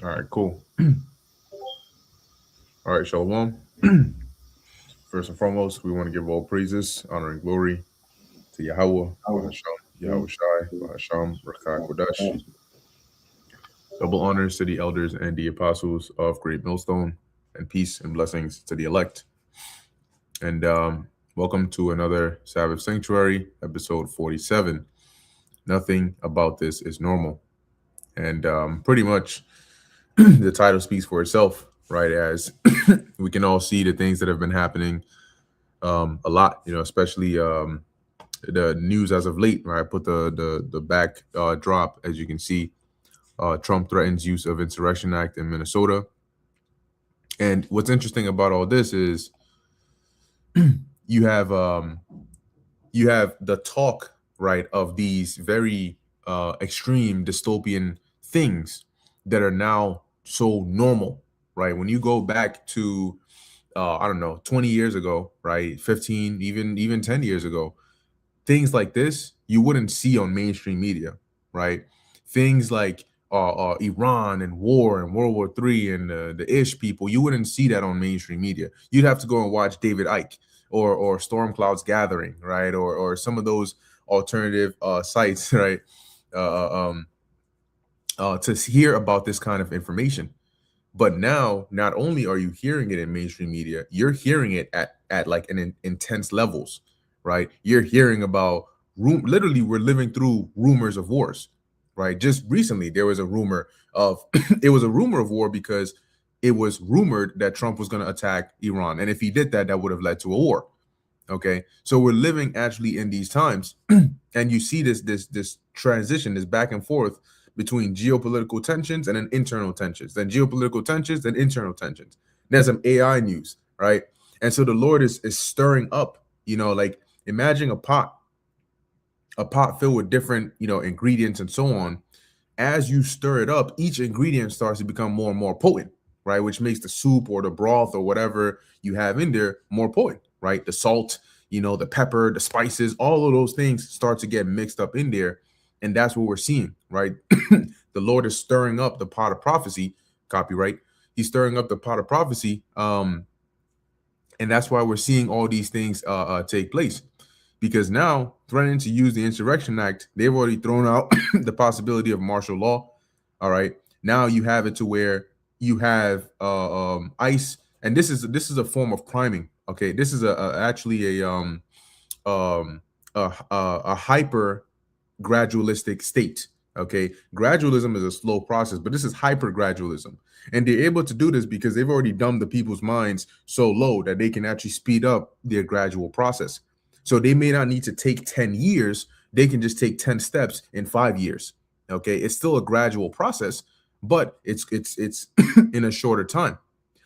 All right, cool. All right, Shalom. First and foremost, we want to give all praises, honor, and glory to Yahweh, Bahasham, Yahweh Shai, Bahasham, Rakah Kodash. Double honors to the elders and the apostles of Great Millstone, and peace and blessings to the elect. And welcome to another Sabbath Sanctuary, episode 47. Nothing about this is normal. And pretty much the title speaks for itself, right? As we can all see the things that have been happening a lot, especially the news as of late. Right, I put the back drop, as you can see. Trump threatens use of Insurrection Act in Minnesota, and what's interesting about all this is you have the talk, right, of these very extreme dystopian things that are now so normal, right? When you go back to I don't know, 20 years ago, right? 15, even 10 years ago, things like this you wouldn't see on mainstream media, right? Things like Iran and war and World War III and the Ish people, you wouldn't see that on mainstream media. You'd have to go and watch David Icke or Storm Clouds Gathering, right? Or some of those alternative sites, right? To hear about this kind of information. But now, not only are you hearing it in mainstream media, you're hearing it at like intense levels, right? You're hearing about literally we're living through rumors of wars, right? Just recently there was a rumor of it was a rumor of war because it was rumored that Trump was going to attack Iran, and if he did that, that would have led to a war. Okay, so we're living actually in these times, and you see this transition, this back and forth between geopolitical tensions and then internal tensions, then geopolitical tensions, then internal tensions. There's some AI news, right? And so the Lord is stirring up, like imagine a pot filled with different, ingredients and so on. As you stir it up, each ingredient starts to become more and more potent, right? Which makes the soup or the broth or whatever you have in there more potent, right? The salt, the pepper, the spices, all of those things start to get mixed up in there. And that's what we're seeing, right? The Lord is stirring up the pot of prophecy, copyright. He's stirring up the pot of prophecy. And that's why we're seeing all these things take place. Because now, threatening to use the Insurrection Act, they've already thrown out the possibility of martial law. All right. Now you have it to where you have ICE, and this is a form of priming. Okay, this is actually a hyper gradualistic state. Okay, gradualism is a slow process, but this is hyper gradualism, and they're able to do this because they've already dumbed the people's minds so low that they can actually speed up their gradual process. So they may not need to take 10 years. They can just take 10 steps in 5 years. Okay, it's still a gradual process, but it's in a shorter time.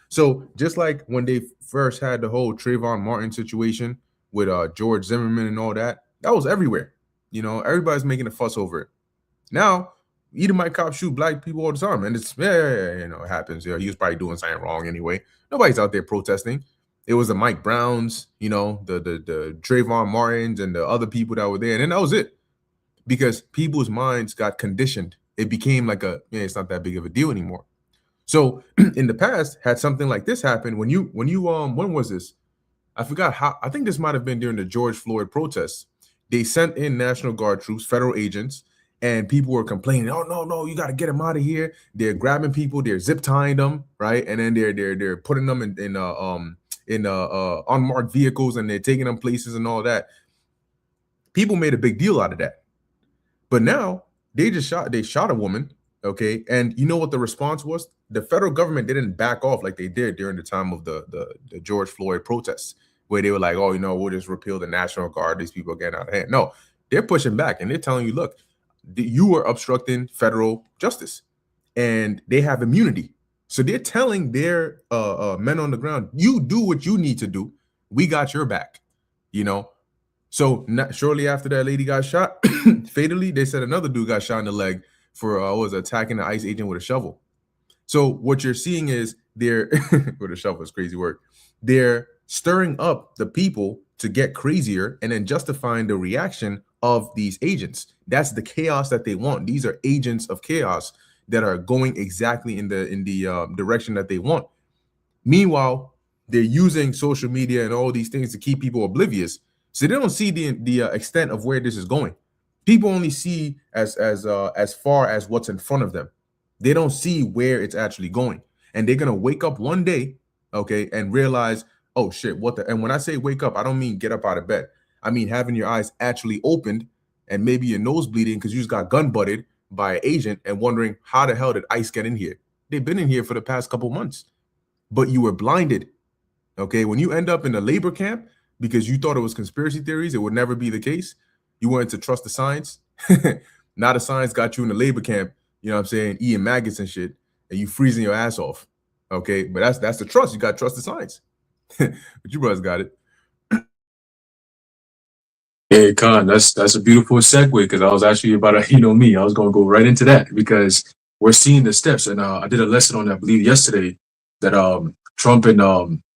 So just like when they first had the whole Trayvon Martin situation with George Zimmerman and all that, that was everywhere. Everybody's making a fuss over it. Now, Edomite cops shoot black people all the time, and it's it happens. He was probably doing something wrong anyway. Nobody's out there protesting. It was the Mike Browns, the Trayvon Martins and the other people that were there, and then that was it. Because people's minds got conditioned. It became like it's not that big of a deal anymore. So in the past, had something like this happen, when was this? I forgot how. I think this might have been during the George Floyd protests. They sent in National Guard troops, federal agents, and people were complaining, "Oh no, you got to get them out of here." They're grabbing people, they're zip tying them, right, and then they're putting them in unmarked vehicles, and they're taking them places and all that. People made a big deal out of that, but now they shot a woman. Okay, and you know what the response was? The federal government didn't back off like they did during the time of the George Floyd protests, where they were like, "Oh, we'll just repeal the National Guard. These people are getting out of hand." No, they're pushing back and they're telling you, "Look, you are obstructing federal justice," and they have immunity. So they're telling their men on the ground, "You do what you need to do. We got your back." So shortly after that lady got shot fatally, they said another dude got shot in the leg for was attacking an ICE agent with a shovel. So what you're seeing is they're with a shovel is crazy work. They're stirring up the people to get crazier and then justifying the reaction of these agents. That's the chaos that they want. These are agents of chaos. that are going exactly in the direction that they want. Meanwhile, they're using social media and all these things to keep people oblivious, so they don't see the extent of where this is going. People only see as far as what's in front of them. They don't see where it's actually going, and they're gonna wake up one day, okay, and realize, oh shit, what the? And when I say wake up, I don't mean get up out of bed. I mean having your eyes actually opened and maybe your nose bleeding because you just got gun butted by an agent and wondering how the hell did ICE get in here? They've been in here for the past couple months, but you were blinded. Okay, when you end up in a labor camp because you thought it was conspiracy theories, it would never be the case. You wanted to trust the science. Now the science got you in the labor camp, you know what I'm saying, eating maggots and shit, and you freezing your ass off. Okay, but that's the trust. You got to trust the science. But you brothers got it. Hey, Khan, that's a beautiful segue because I was actually about to, me, I was going to go right into that because we're seeing the steps. And I did a lesson on that, I believe, yesterday that Trump and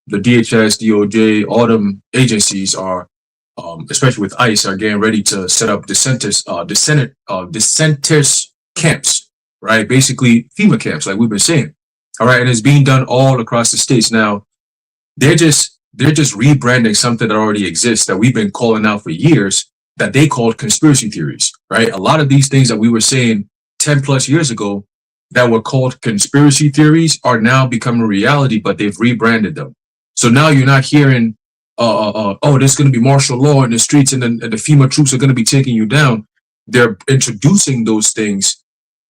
the DHS, DOJ, all them agencies are, especially with ICE, are getting ready to set up dissenters camps, right? Basically, FEMA camps, like we've been saying. All right, and it's being done all across the states now. They're just rebranding something that already exists that we've been calling out for years that they called conspiracy theories, right? A lot of these things that we were saying 10 plus years ago that were called conspiracy theories are now becoming reality, but they've rebranded them. So now you're not hearing, oh, there's going to be martial law in the streets and the FEMA troops are going to be taking you down. They're introducing those things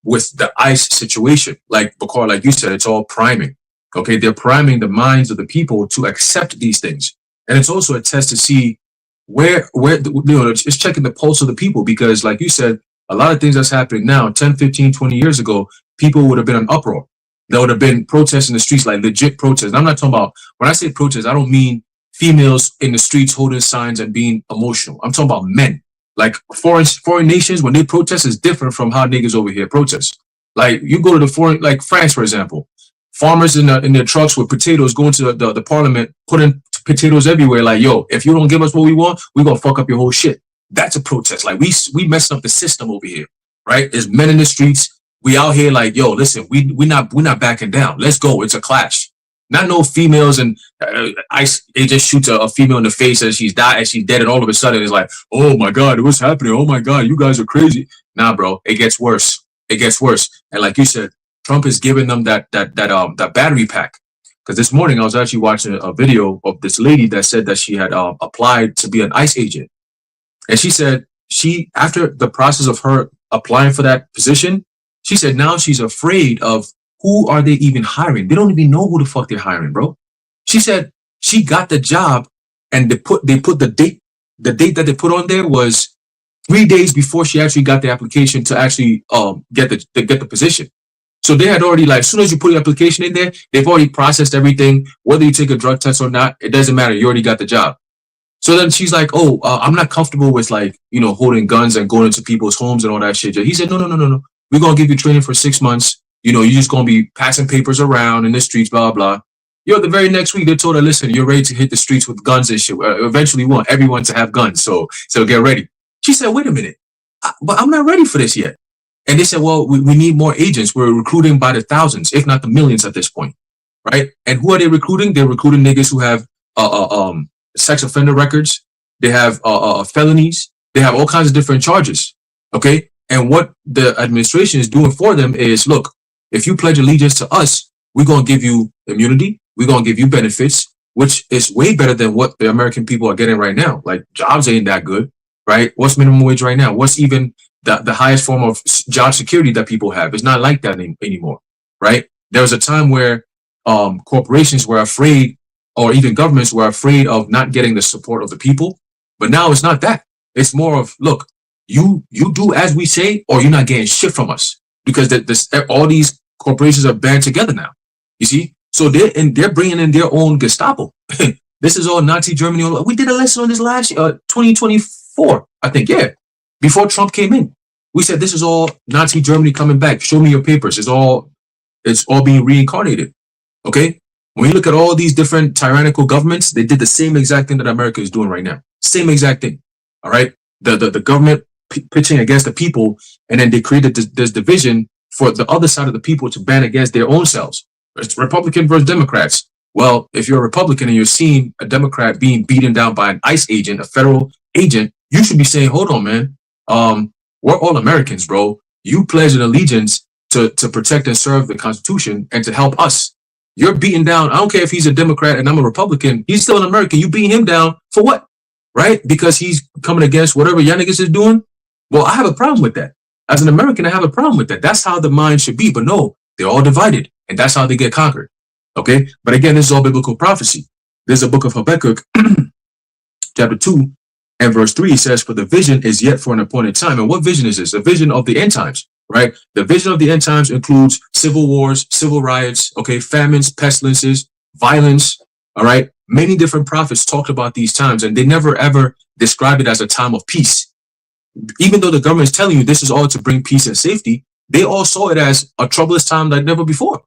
with the ICE situation. Like Bakar, like you said, it's all priming. Okay, they're priming the minds of the people to accept these things. And it's also a test to see where it's checking the pulse of the people because, like you said, a lot of things that's happening now, 10, 15, 20 years ago, people would have been in uproar. There would have been protests in the streets, like legit protests. And I'm not talking about, when I say protests, I don't mean females in the streets holding signs and being emotional. I'm talking about men. Like foreign nations, when they protest, is different from how niggas over here protest. Like you go to the foreign, like France, for example. Farmers in their trucks with potatoes going to the parliament, putting potatoes everywhere. Like, yo, if you don't give us what we want, we're going to fuck up your whole shit. That's a protest. Like, we messing up the system over here, right? There's men in the streets. We out here like, yo, listen, we're not backing down. Let's go. It's a clash. Not no females and ICE agent shoots a female in the face as she's dead, and all of a sudden it's like, oh my God, what's happening? Oh my God, you guys are crazy. Nah, bro, it gets worse. It gets worse. And like you said, Trump is giving them that battery pack. Because this morning I was actually watching a video of this lady that said that she had applied to be an ICE agent, and she said after the process of her applying for that position, she said now she's afraid of who are they even hiring. They don't even know who the fuck they're hiring, bro. She said she got the job, and they put the date that they put on there was 3 days before she actually got the application to actually get the position. So they had already, like, as soon as you put your application in there, they've already processed everything. Whether you take a drug test or not, it doesn't matter. You already got the job. So then she's like, oh, I'm not comfortable with, like, holding guns and going into people's homes and all that shit. He said, no. We're going to give you training for 6 months. You're just going to be passing papers around in the streets, blah, blah. Yo, the very next week, they told her, listen, you're ready to hit the streets with guns and shit. Eventually, we want everyone to have guns. So get ready. She said, wait a minute. But I'm not ready for this yet. And they said, well, we need more agents. We're recruiting by the thousands, if not the millions at this point, right? And who are they recruiting? They're recruiting niggas who have sex offender records. They have felonies. They have all kinds of different charges, okay? And what the administration is doing for them is, look, if you pledge allegiance to us, we're going to give you immunity. We're going to give you benefits, which is way better than what the American people are getting right now. Like, jobs ain't that good, right? What's minimum wage right now? What's even the highest form of job security that people have? It's not like that anymore, right? There was a time where corporations were afraid, or even governments were afraid of not getting the support of the people. But now it's not that. It's more of, look, you do as we say, or you're not getting shit from us, because all these corporations are band together now. You see, so they're bringing in their own Gestapo. This is all Nazi Germany. We did a lesson on this last year, 2024, I think. Yeah. Before Trump came in, we said this is all Nazi Germany coming back. Show me your papers. It's all being reincarnated. Okay? When you look at all these different tyrannical governments, they did the same exact thing that America is doing right now. Same exact thing. All right? The government pitching against the people, and then they created this division for the other side of the people to band against their own selves. It's Republican versus Democrats. Well, if you're a Republican and you're seeing a Democrat being beaten down by an ICE agent, a federal agent, you should be saying, hold on, man. We're all Americans, bro. You pledge an allegiance to protect and serve the Constitution and to help us. You're beating down. I don't care if he's a Democrat and I'm a Republican. He's still an American. You beating him down for what? Right? Because he's coming against whatever y'all niggas is doing. Well, I have a problem with that. As an American, I have a problem with that. That's how the mind should be. But no, they're all divided. And that's how they get conquered. Okay? But again, this is all biblical prophecy. There's a book of Habakkuk, chapter 2, and verse 3 says, for the vision is yet for an appointed time. And what vision is this? A vision of the end times, right? The vision of the end times includes civil wars, civil riots, okay, famines, pestilences, violence, all right? Many different prophets talked about these times, and they never ever described it as a time of peace. Even though the government is telling you this is all to bring peace and safety, they all saw it as a troublous time like never before.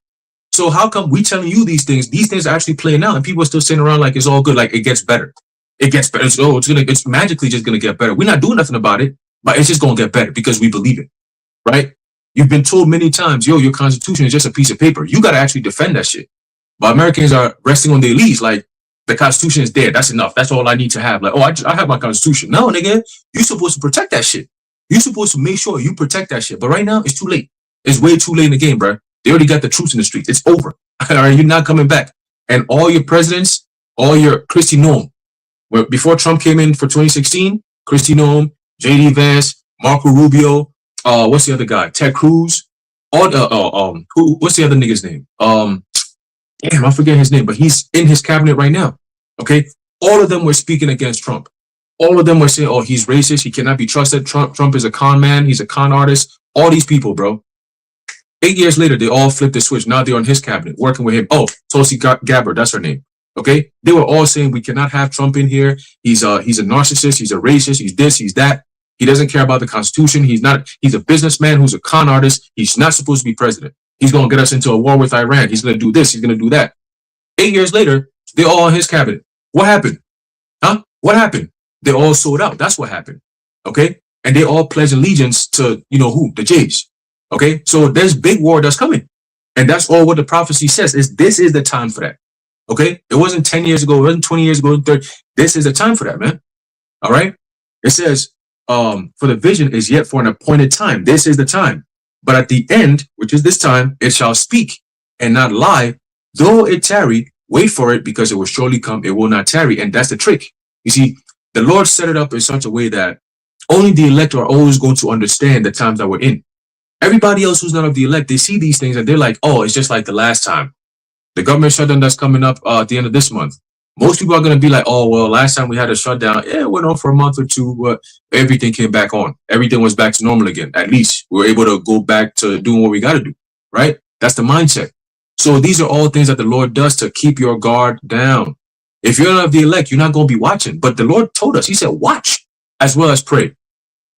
So how come we telling you these things? These things are actually playing out, and people are still sitting around like it's all good, like it gets better. It gets better. It's magically just gonna get better. We're not doing nothing about it, but it's just gonna get better because we believe it, right? You've been told many times, yo, your Constitution is just a piece of paper. You gotta actually defend that shit. But Americans are resting on their leaves, like the Constitution is there. That's enough. That's all I need to have. Like, oh, I have my Constitution. No, nigga, you're supposed to protect that shit. You're supposed to make sure you protect that shit. But right now, it's too late. It's way too late in the game, bro. They already got the troops in the streets. It's over. All right, you're not coming back. And all your presidents, all your Kristi Noem, before Trump came in for 2016, Kristi Noem, J.D. Vance, Marco Rubio, what's the other guy? Ted Cruz. All the what's the other nigga's name? Damn, I forget his name, but he's in his cabinet right now. Okay, all of them were speaking against Trump. All of them were saying, "Oh, he's racist. He cannot be trusted. Trump is a con man. He's a con artist." All these people, bro. 8 years later, they all flipped the switch. Now they're on his cabinet, working with him. Oh, Tulsi Gabbard, that's her name. Okay, they were all saying we cannot have Trump in here. He's a narcissist. He's a racist. He's this. He's that. He doesn't care about the Constitution. He's not. He's a businessman who's a con artist. He's not supposed to be president. He's going to get us into a war with Iran. He's going to do this. He's going to do that. 8 years later, they're all in his cabinet. What happened? Huh? What happened? They all sold out. That's what happened. Okay, and they all pledged allegiance to who? The Jays. Okay, so there's big war that's coming, and that's all what the prophecy says. Is this is the time for that? Okay, it wasn't 10 years ago, it wasn't 20 years ago, 30. This is the time for that, man. All right, it says, for the vision is yet for an appointed time. This is the time, but at the end, which is this time, it shall speak and not lie. Though it tarry, wait for it, because it will surely come. It will not tarry, and that's the trick. You see, the Lord set it up in such a way that only the elect are always going to understand the times that we're in. Everybody else who's not of the elect, they see these things and they're like, oh, it's just like the last time. The government shutdown that's coming up at the end of this month. Most people are going to be like, oh, well, last time we had a shutdown, it went on for a month or two, but everything came back on. Everything was back to normal again. At least we were able to go back to doing what we got to do, right? That's the mindset. So these are all things that the Lord does to keep your guard down. If you're not of the elect, you're not going to be watching. But the Lord told us, he said, watch as well as pray.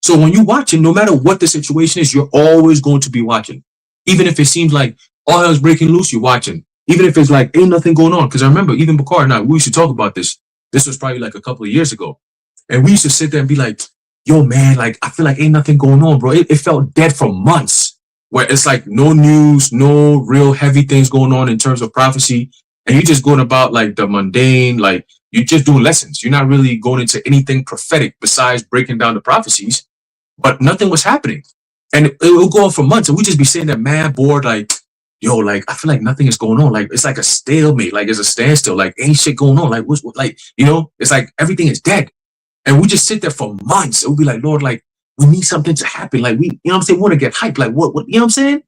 So when you're watching, no matter what the situation is, you're always going to be watching. Even if it seems like all hell's breaking loose, you're watching. Even if it's like, ain't nothing going on. Because I remember even Bakar and I, we used to talk about this. This was probably like a couple of years ago. And we used to sit there and be like, yo, man, like, I feel like ain't nothing going on, bro. It felt dead for months, where it's like no news, no real heavy things going on in terms of prophecy. And you're just going about like the mundane, like you're just doing lessons. You're not really going into anything prophetic besides breaking down the prophecies. But nothing was happening. And it will go on for months. And we just be sitting there mad bored, like, yo, like, I feel like nothing is going on. Like, it's like a stalemate. Like, it's a standstill. Like, ain't shit going on. Like, what's like, it's like everything is dead. And we just sit there for months. And we'll be like, Lord, like, we need something to happen. Like, we, what I'm saying? We want to get hyped. Like, what, what I'm saying?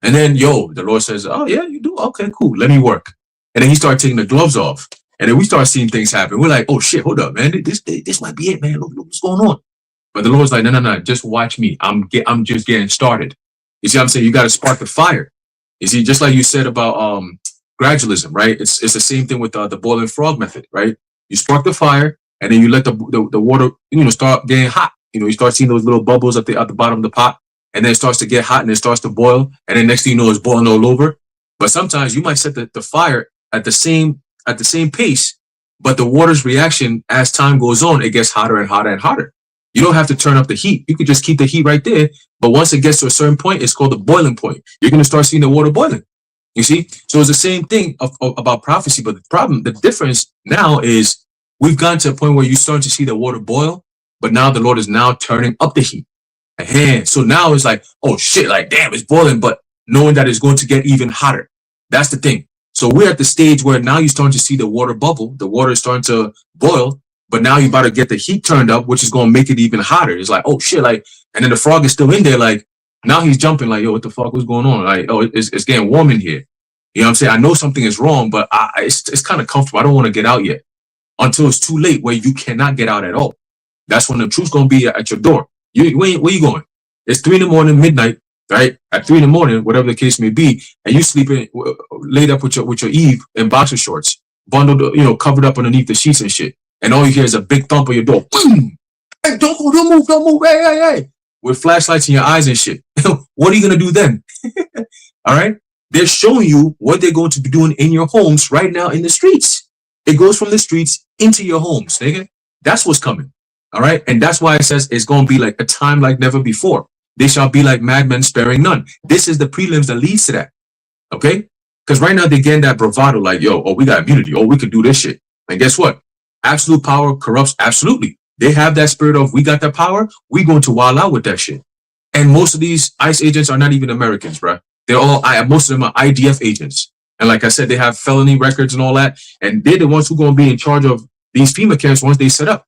And then, the Lord says, oh, yeah, you do? Okay, cool. Let me work. And then he started taking the gloves off. And then we start seeing things happen. We're like, oh, shit, hold up, man. This might be it, man. Look what's going on. But the Lord's like, no, just watch me. I'm just getting started. You see what I'm saying? You got to spark the fire. You see, just like you said about gradualism, right? It's the same thing with the boiling frog method, right? You spark the fire, and then you let the water, start getting hot. You start seeing those little bubbles at the bottom of the pot, and then it starts to get hot, and it starts to boil, and then next thing you know, it's boiling all over. But sometimes you might set the fire at the same pace, but the water's reaction as time goes on, it gets hotter and hotter and hotter. You don't have to turn up the heat. You could just keep the heat right there. But once it gets to a certain point, it's called the boiling point. You're going to start seeing the water boiling. You see? So it's the same thing about prophecy. But the difference now is we've gotten to a point where you start to see the water boil, but now the Lord is now turning up the heat. So now it's like, oh shit, like damn, it's boiling, but knowing that it's going to get even hotter. That's the thing. So we're at the stage where now you're starting to see the water bubble, the water is starting to boil, but now you're about to get the heat turned up, which is going to make it even hotter. It's like, oh shit, like, and then the frog is still in there, like, now he's jumping, like, yo, what the fuck was going on? Like, oh, it's getting warm in here. You know what I'm saying? I know something is wrong, but it's kind of comfortable. I don't want to get out yet until it's too late where you cannot get out at all. That's when the truth's going to be at your door. Where you going? It's 3 in the morning, midnight, right? At 3 in the morning, whatever the case may be, and you sleeping laid up with your Eve in boxer shorts, bundled, covered up underneath the sheets and shit. And all you hear is a big thump on your door. Boom! Hey, don't move, hey. With flashlights in your eyes and shit. What are you gonna do then? All right? They're showing you what they're going to be doing in your homes right now in the streets. It goes from the streets into your homes, nigga. That's what's coming. All right. And that's why it says it's going to be like a time like never before. They shall be like madmen sparing none. This is the prelims that leads to that. Okay. Because right now they're getting that bravado like, yo, oh, we got immunity. Oh, we can do this shit. And guess what? Absolute power corrupts absolutely. They have that spirit of we got that power. We going to wild out with that shit. And most of these ICE agents are not even Americans, bro. They're all, most of them are IDF agents. And like I said, they have felony records and all that. And they're the ones who are going to be in charge of these FEMA camps once they set up.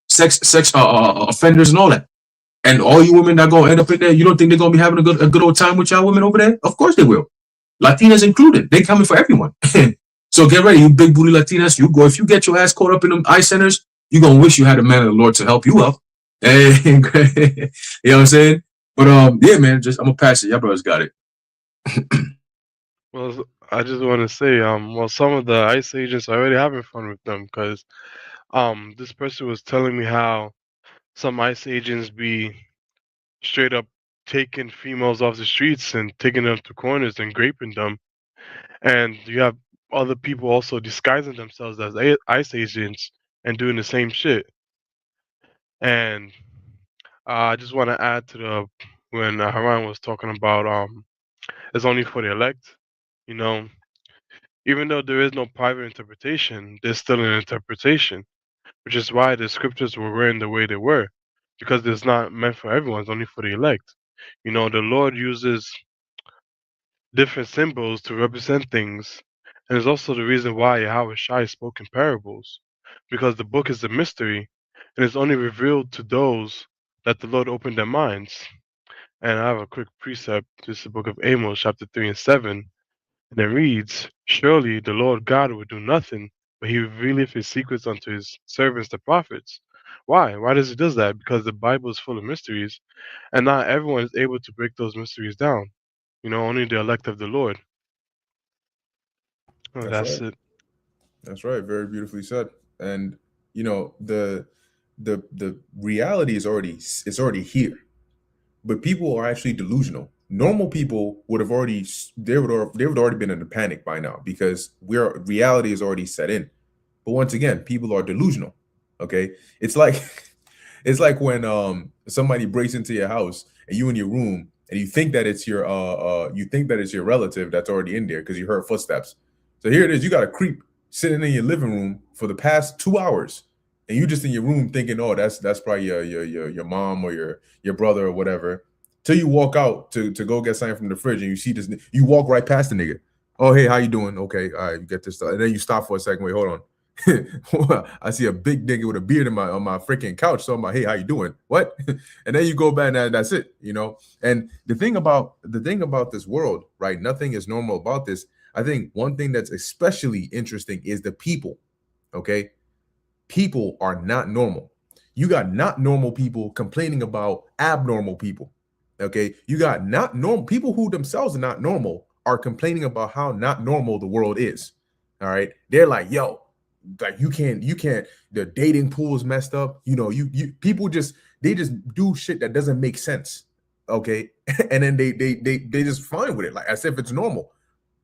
Sex offenders and all that. And all you women that gonna end up in there, you don't think they're gonna be having a good old time with y'all women over there? Of course they will. Latinas included. They coming for everyone. So get ready, you big booty Latinas. You go. If you get your ass caught up in them ICE centers, you're gonna wish you had a man of the Lord to help you up. Hey, you know what I'm saying? But yeah, man, I'm gonna pass it. Y'all brothers got it. Well, I just want to say, well, some of the ICE agents are already having fun with them because, this person was telling me how some ICE agents be straight up taking females off the streets and taking them to corners and raping them, and you have other people also disguising themselves as ICE agents and doing the same shit. And I just want to add to the when Haran was talking about it's only for the elect, you know. Even though there is no private interpretation, there's still an interpretation, which is why the scriptures were written the way they were, because it's not meant for everyone, it's only for the elect. You know, the Lord uses different symbols to represent things, and it's also the reason why Yahweh Shai spoke in parables, because the book is a mystery, and it's only revealed to those that the Lord opened their minds. And I have a quick precept. This is the book of Amos, chapter 3 and 7. And it reads, surely the Lord God will do nothing, but he revealeth his secrets unto his servants the prophets. Why? Why does he do that? Because the Bible is full of mysteries, and not everyone is able to break those mysteries down. You know, only the elect of the Lord. Oh, That's that's right. it. That's right. Very beautifully said. And the reality is already here, but people are actually delusional. Normal people would have already they would already been in a panic by now because reality is already set in. But once again, people are delusional. Okay, it's like it's like when somebody breaks into your house and you in your room and you think that it's your relative that's already in there because you heard footsteps. So here it is, you got a creep sitting in your living room for the past 2 hours, and you just in your room thinking, oh, that's probably your mom or your brother or whatever. Till you walk out to go get something from the fridge and you see this, you walk right past the nigga. Oh, hey, how you doing? Okay, all right, you get this stuff, and then you stop for a second. Wait, hold on. I see a big nigga with a beard on my freaking couch. So I'm like, hey, how you doing? What? And then you go back and that's it, And the thing about this world, right? Nothing is normal about this. I think one thing that's especially interesting is the people. Okay. People are not normal. You got not normal people complaining about abnormal people. Okay. You got not normal people who themselves are not normal are complaining about how not normal the world is. All right. They're like, yo, like you can't the dating pool is messed up. You people just do shit that doesn't make sense. Okay. And then they just fine with it, like as if it's normal.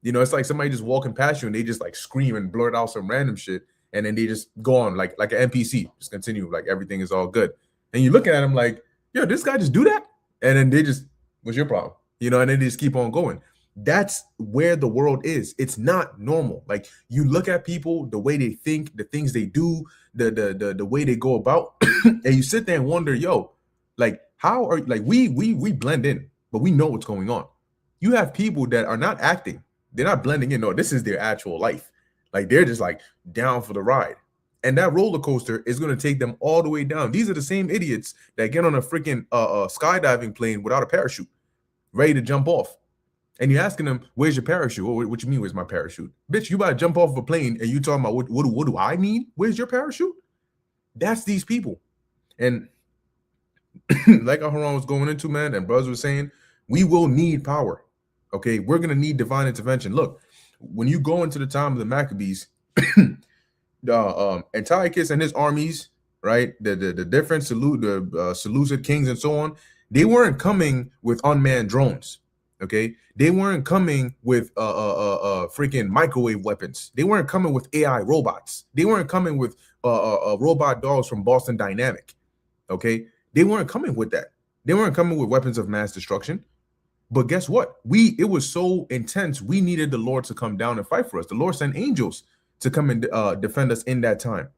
It's like somebody just walking past you and they just like scream and blurt out some random shit, and then they just go on like an NPC, just continue like everything is all good. And you're looking at them like, yo, this guy just do that? And then they just, what's your problem? You know, and then they just keep on going. That's where the world is. It's not normal. Like, you look at people, the way they think, the things they do, the way they go about, and you sit there and wonder, yo, like, how are, like, we blend in, but we know what's going on. You have people that are not acting, they're not blending in. No, this is their actual life. Like, they're just like down for the ride. And that roller coaster is going to take them all the way down. These are the same idiots that get on a freaking skydiving plane without a parachute, ready to jump off. And you're asking them, where's your parachute? What you mean, where's my parachute? Bitch, you about to jump off of a plane and you talking about what do I need? Where's your parachute? That's these people. And like Aharon was going into, man, and brothers was saying, we will need power. Okay, we're going to need divine intervention. Look, when you go into the time of the Maccabees, Antiochus and his armies, right? The different Seleucid kings and so on, they weren't coming with unmanned drones. Okay, they weren't coming with freaking microwave weapons. They weren't coming with AI robots. They weren't coming with robot dogs from Boston Dynamic. Okay, they weren't coming with that. They weren't coming with weapons of mass destruction. But guess what? It was so intense. We needed the Lord to come down and fight for us. The Lord sent angels to come and defend us in that time.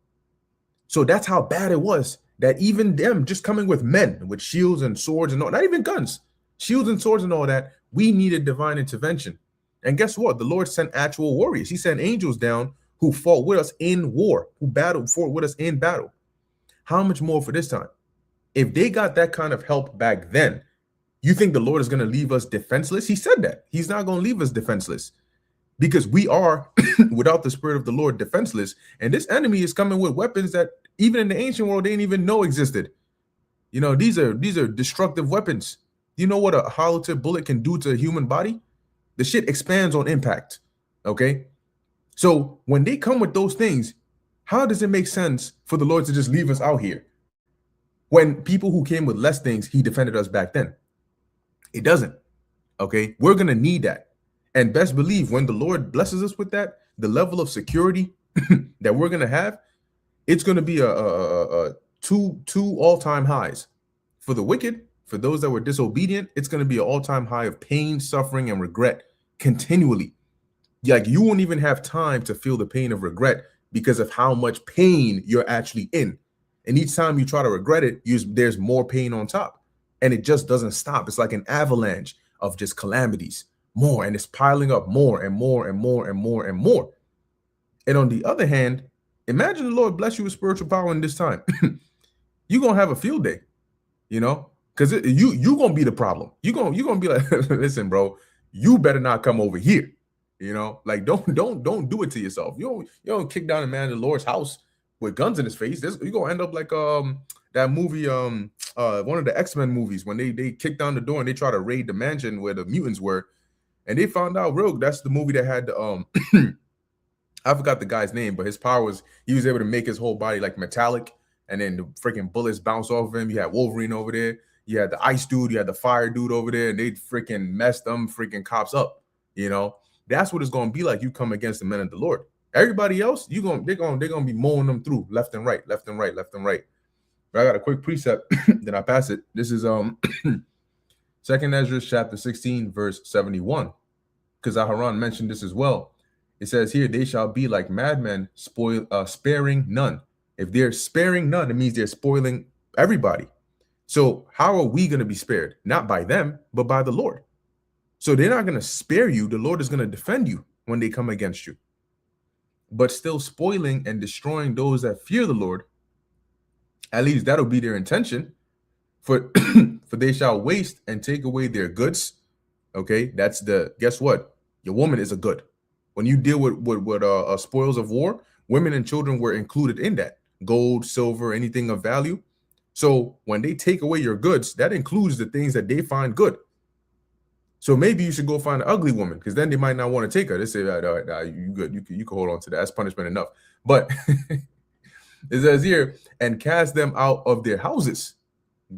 So that's how bad it was, that even them just coming with men with shields and swords and all, not even guns, shields and swords and all that, we needed divine intervention. And guess what? The Lord sent actual warriors. He sent angels down who fought with us in war, who fought with us in battle. How much more for this time? If they got that kind of help back then, you think the Lord is going to leave us defenseless? He said that. He's not going to leave us defenseless, because we are, without the Spirit of the Lord, defenseless. And this enemy is coming with weapons that even in the ancient world, they didn't even know existed. You know, these are destructive weapons. You know what a hollow tip bullet can do to a human body? The shit expands on impact. Okay? So when they come with those things, how does it make sense for the Lord to just leave us out here? When people who came with less things, he defended us back then. It doesn't. Okay? We're going to need that. And best believe when the Lord blesses us with that, the level of security that we're going to have, it's going to be a two all-time highs. For the wicked, for those that were disobedient, it's going to be an all-time high of pain, suffering, and regret continually. Like, you won't even have time to feel the pain of regret because of how much pain you're actually in. And each time you try to regret it, there's more pain on top. And it just doesn't stop. It's like an avalanche of just calamities. More, and it's piling up more and more and more and more and more. And on the other hand, imagine the Lord bless you with spiritual power in this time. You're gonna have a field day, you know, because you gonna be the problem. You're gonna be like, listen, bro, you better not come over here. You know, like don't do it to yourself. You don't kick down a man in the Lord's house with guns in his face. You're gonna end up like that movie, one of the X-Men movies, when they kick down the door and they try to raid the mansion where the mutants were. And they found out that's the movie that had I forgot the guy's name, but his power was he was able to make his whole body like metallic, and then the freaking bullets bounce off of him. You had Wolverine over there, you had the ice dude, you had the fire dude over there, and they freaking messed them freaking cops up. You know, that's what it's gonna be like. You come against the men of the Lord. Everybody else, they're gonna be mowing them through left and right, left and right, left and right. But I got a quick precept, then I pass it. This is 2nd Ezra chapter 16, verse 71. Because Aharon mentioned this as well. It says here, they shall be like madmen, sparing none. If they're sparing none, it means they're spoiling everybody. So how are we going to be spared? Not by them, but by the Lord. So they're not going to spare you. The Lord is going to defend you when they come against you. But still spoiling and destroying those that fear the Lord, at least that'll be their intention. For they shall waste and take away their goods. Okay, that's guess what? Your woman is a good. When you deal with spoils of war, women and children were included in that. Gold, silver, anything of value. So when they take away your goods, that includes the things that they find good. So maybe you should go find an ugly woman, because then they might not want to take her. They say, you good, you can hold on to that. That's punishment enough. But it says here, and cast them out of their houses.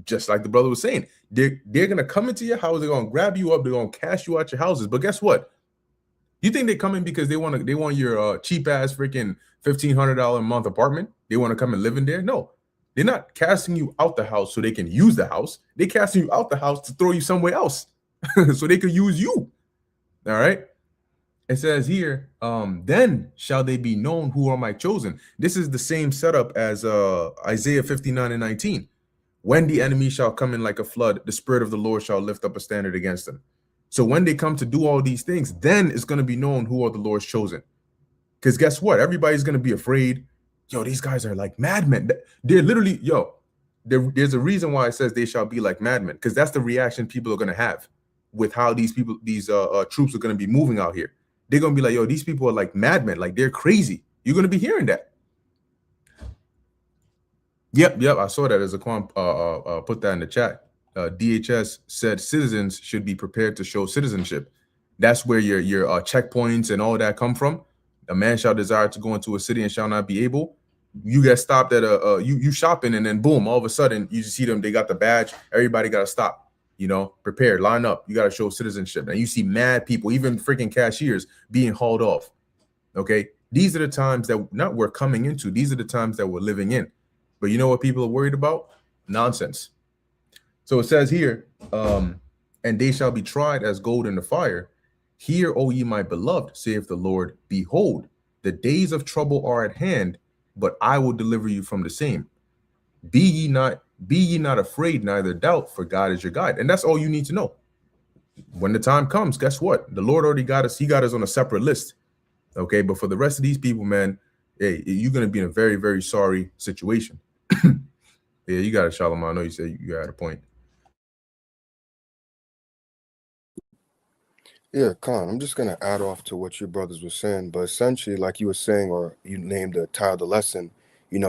Just like the brother was saying, they're going to come into your house. They're going to grab you up. They're going to cast you out your houses. But guess what? You think they come in because they want your cheap ass freaking $1,500 a month apartment? They want to come and live in there? No, They're not casting you out the house so they can use the house. They're casting you out the house to throw you somewhere else so they could use you. All right. It says here, then shall they be known who are my chosen. This is the same setup as Isaiah 59 and 19. When the enemy shall come in like a flood, the spirit of the Lord shall lift up a standard against them. So when they come to do all these things, then it's going to be known who are the Lord's chosen. Because guess what? Everybody's going to be afraid. Yo, these guys are like madmen. They're literally, there's a reason why it says they shall be like madmen, because that's the reaction people are going to have with how these troops are going to be moving out here. They're going to be like, yo, these people are like madmen. Like, they're crazy. You're going to be hearing that. Yep. I saw that as a put that in the chat. DHS said citizens should be prepared to show citizenship. That's where your checkpoints and all that come from. A man shall desire to go into a city and shall not be able. You get stopped at you shopping, and then boom, all of a sudden you see them. They got the badge. Everybody got to stop. Prepared, line up. You got to show citizenship. And you see mad people, even freaking cashiers, being hauled off. Okay, these are the times that not we're coming into. These are the times that we're living in. But you know what people are worried about? Nonsense. So it says here, and they shall be tried as gold in the fire. Hear, O ye my beloved, saith the Lord, behold, the days of trouble are at hand, but I will deliver you from the same. Be ye not afraid, neither doubt, for God is your guide. And that's all you need to know. When the time comes, guess what? The Lord already got us. He got us on a separate list. Okay, but for the rest of these people, man, hey, you're going to be in a very, very sorry situation. Yeah, you got it, Shalom. I know you said you had a point. Yeah, Khan, I'm just going to add off to what your brothers were saying, but essentially, like you were saying, or you named the title of the lesson,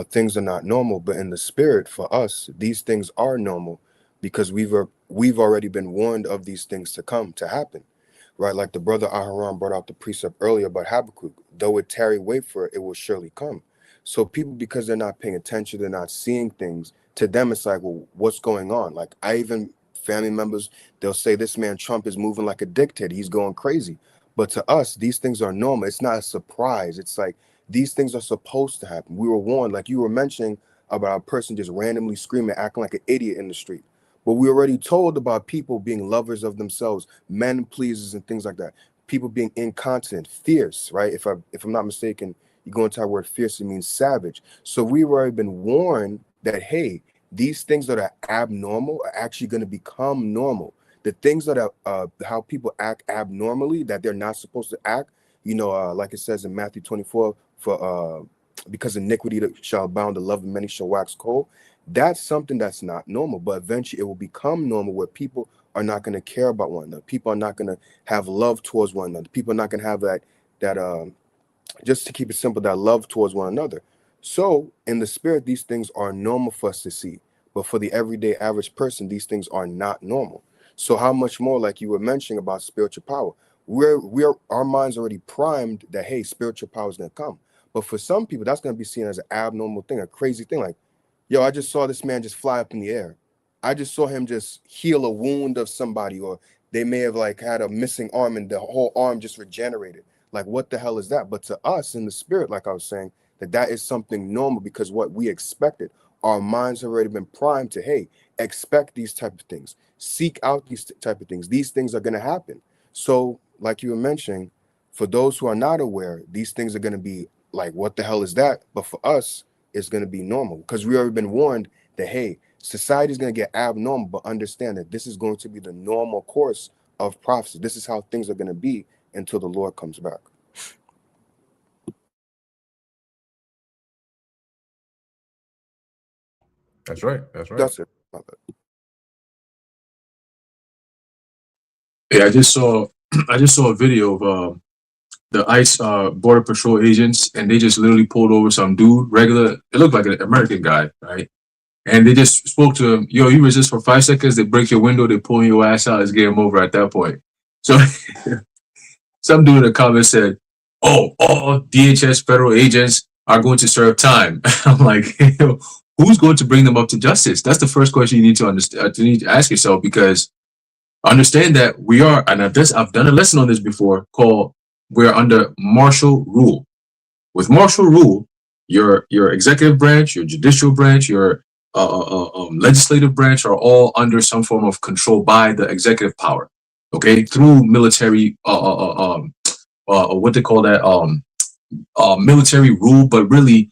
things are not normal, but in the spirit, for us, these things are normal because we've already been warned of these things to happen, right? Like the brother Aharon brought out the precept earlier about Habakkuk, though it tarry, wait for it, it will surely come. So people, because they're not paying attention, they're not seeing things, to them, it's like, well, what's going on? Like family members, they'll say this man Trump is moving like a dictator. He's going crazy. But to us, these things are normal. It's not a surprise. It's like these things are supposed to happen. We were warned, like you were mentioning about a person just randomly screaming, acting like an idiot in the street. But we already told about people being lovers of themselves, men pleasers and things like that. People being incontinent, fierce, right? If I'm not mistaken, you go into our word fierce, it means savage. So we've already been warned that, hey, these things that are abnormal are actually going to become normal. The things that are how people act abnormally, that they're not supposed to act, like it says in Matthew 24, for because iniquity shall abound, the love of many shall wax cold. That's something that's not normal, but eventually it will become normal where people are not going to care about one another. People are not going to have love towards one another. People are not going to have that just to keep it simple, that love towards one another. So in the spirit, these things are normal for us to see, but for the everyday average person, these things are not normal. So how much more, like you were mentioning about spiritual power, our minds already primed that, hey, spiritual power is going to come. But for some people, that's going to be seen as an abnormal thing, a crazy thing. Like, yo, I just saw this man just fly up in the air. I just saw him just heal a wound of somebody, or they may have like had a missing arm and the whole arm just regenerated. Like, what the hell is that? But to us in the spirit, like I was saying, that is something normal because what we expected. Our minds have already been primed to, hey, expect these type of things. Seek out these type of things. These things are going to happen. So, like you were mentioning, for those who are not aware, these things are going to be like, what the hell is that? But for us, it's going to be normal because we already been warned that, hey, society is going to get abnormal, but understand that this is going to be the normal course of prophecy. This is how things are going to be until the Lord comes back. That's right. That's right. That's it. Yeah, I just saw a video of the ICE border patrol agents, and they just literally pulled over some dude, regular. It looked like an American guy, right? And they just spoke to him. Yo, you resist for 5 seconds, they break your window, they pull your ass out. It's game over at that point. So some dude in the comments said, "Oh, all DHS federal agents are going to serve time." I'm like, who's going to bring them up to justice? That's the first question you need to understand. You need to ask yourself, because understand that we are, and I've done a lesson on this before, called we're under martial rule. With martial rule, your executive branch, your judicial branch, your legislative branch are all under some form of control by the executive power. Okay, through military, what they call that, military rule, but really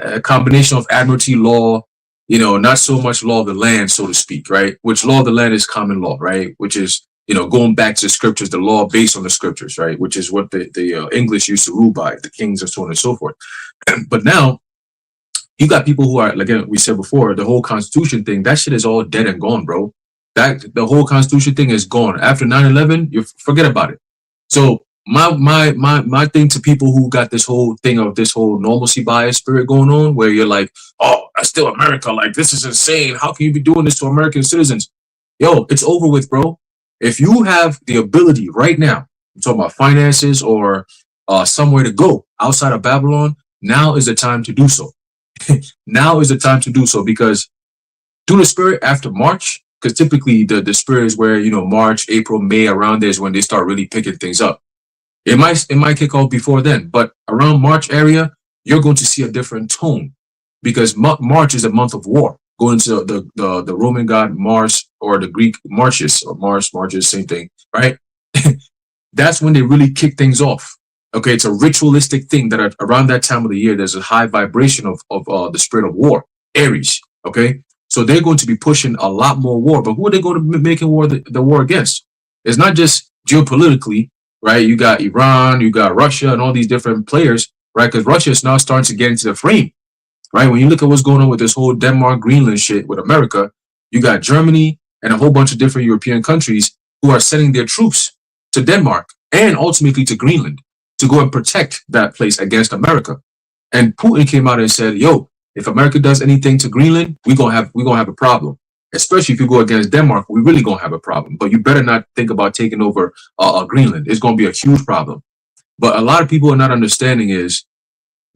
a combination of admiralty law, not so much law of the land, so to speak, right? Which law of the land is common law, right? Which is, going back to the scriptures, the law based on the scriptures, right? Which is what the English used to rule by, the kings and so on and so forth. But now you got people who are, like we said before, the whole Constitution thing, that shit is all dead and gone, bro. The whole Constitution thing is gone. After 9/11, you forget about it. So my thing to people who got this whole thing of this whole normalcy bias spirit going on, where you're like, oh, that's still America. Like, this is insane. How can you be doing this to American citizens? Yo, it's over with, bro. If you have the ability right now, I'm talking about finances or somewhere to go outside of Babylon, now is the time to do so. Now is the time to do so, because through the spirit after March, because typically the spirit is where, March, April, May, around there is when they start really picking things up. It might kick off before then, but around March area, you're going to see a different tone, because March is a month of war. Going to the Roman god Mars, or the Greek Martius, or Martius, same thing, right? That's when they really kick things off. Okay, it's a ritualistic thing that around that time of the year, there's a high vibration of the spirit of war, Aries. Okay, so they're going to be pushing a lot more war. But who are they going to be making war the war against? It's not just geopolitically, right? You got Iran, you got Russia, and all these different players, right? Because Russia is now starting to get into the frame, right? When you look at what's going on with this whole Denmark, Greenland shit with America, you got Germany and a whole bunch of different European countries who are sending their troops to Denmark and ultimately to Greenland to go and protect that place against America. And Putin came out and said, yo, if America does anything to Greenland, we're gonna have a problem. Especially if you go against Denmark, we really gonna have a problem. But you better not think about taking over Greenland. It's gonna be a huge problem. But a lot of people are not understanding is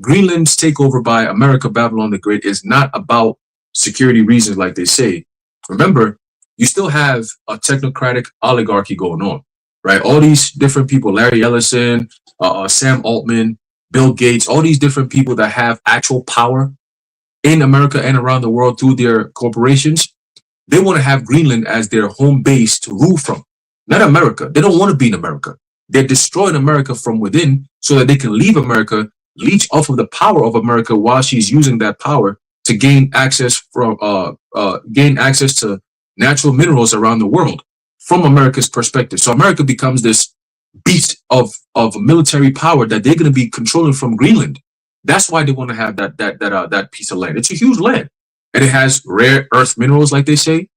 Greenland's takeover by America, Babylon the Great, is not about security reasons like they say. Remember, you still have a technocratic oligarchy going on, right? All these different people, Larry Ellison, Sam Altman, Bill Gates, all these different people that have actual power in America and around the world through their corporations, they want to have Greenland as their home base to rule from, not America. They don't want to be in America. They're destroying America from within so that they can leave America, leech off of the power of America while she's using that power to gain access to natural minerals around the world from America's perspective. So America becomes this beast of military power that they're going to be controlling from Greenland. That's why they want to have that piece of land. It's a huge land, and it has rare earth minerals, like they say.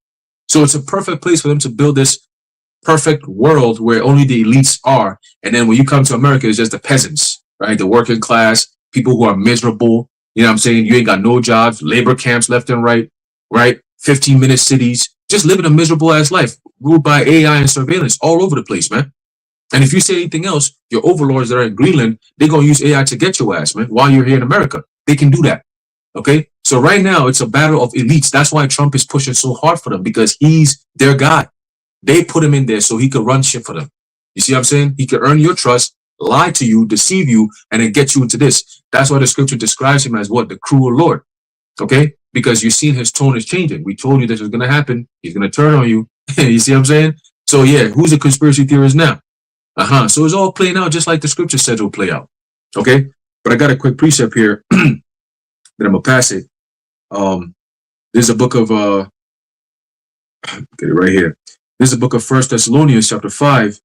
So it's a perfect place for them to build this perfect world where only the elites are. And then when you come to America, it's just the peasants, right? The working class, people who are miserable. You know what I'm saying? You ain't got no jobs, labor camps left and right? 15-minute cities, just living a miserable ass life, ruled by AI and surveillance all over the place, man. And if you say anything else, your overlords that are in Greenland, they're going to use AI to get your ass, man, while you're here in America. They can do that. Okay? So right now, it's a battle of elites. That's why Trump is pushing so hard for them, because he's their guy. They put him in there so he could run shit for them. You see what I'm saying? He could earn your trust, lie to you, deceive you, and then get you into this. That's why the scripture describes him as what? The cruel Lord. Okay? Because you've seen his tone is changing. We told you this was going to happen. He's going to turn on you. You see what I'm saying? So yeah, who's the conspiracy theorist now? So it's all playing out just like the scripture said it will play out. Okay? But I got a quick precept here that I'm going to pass it. There's a book of, get it right here. There's a book of 1 Thessalonians chapter 5.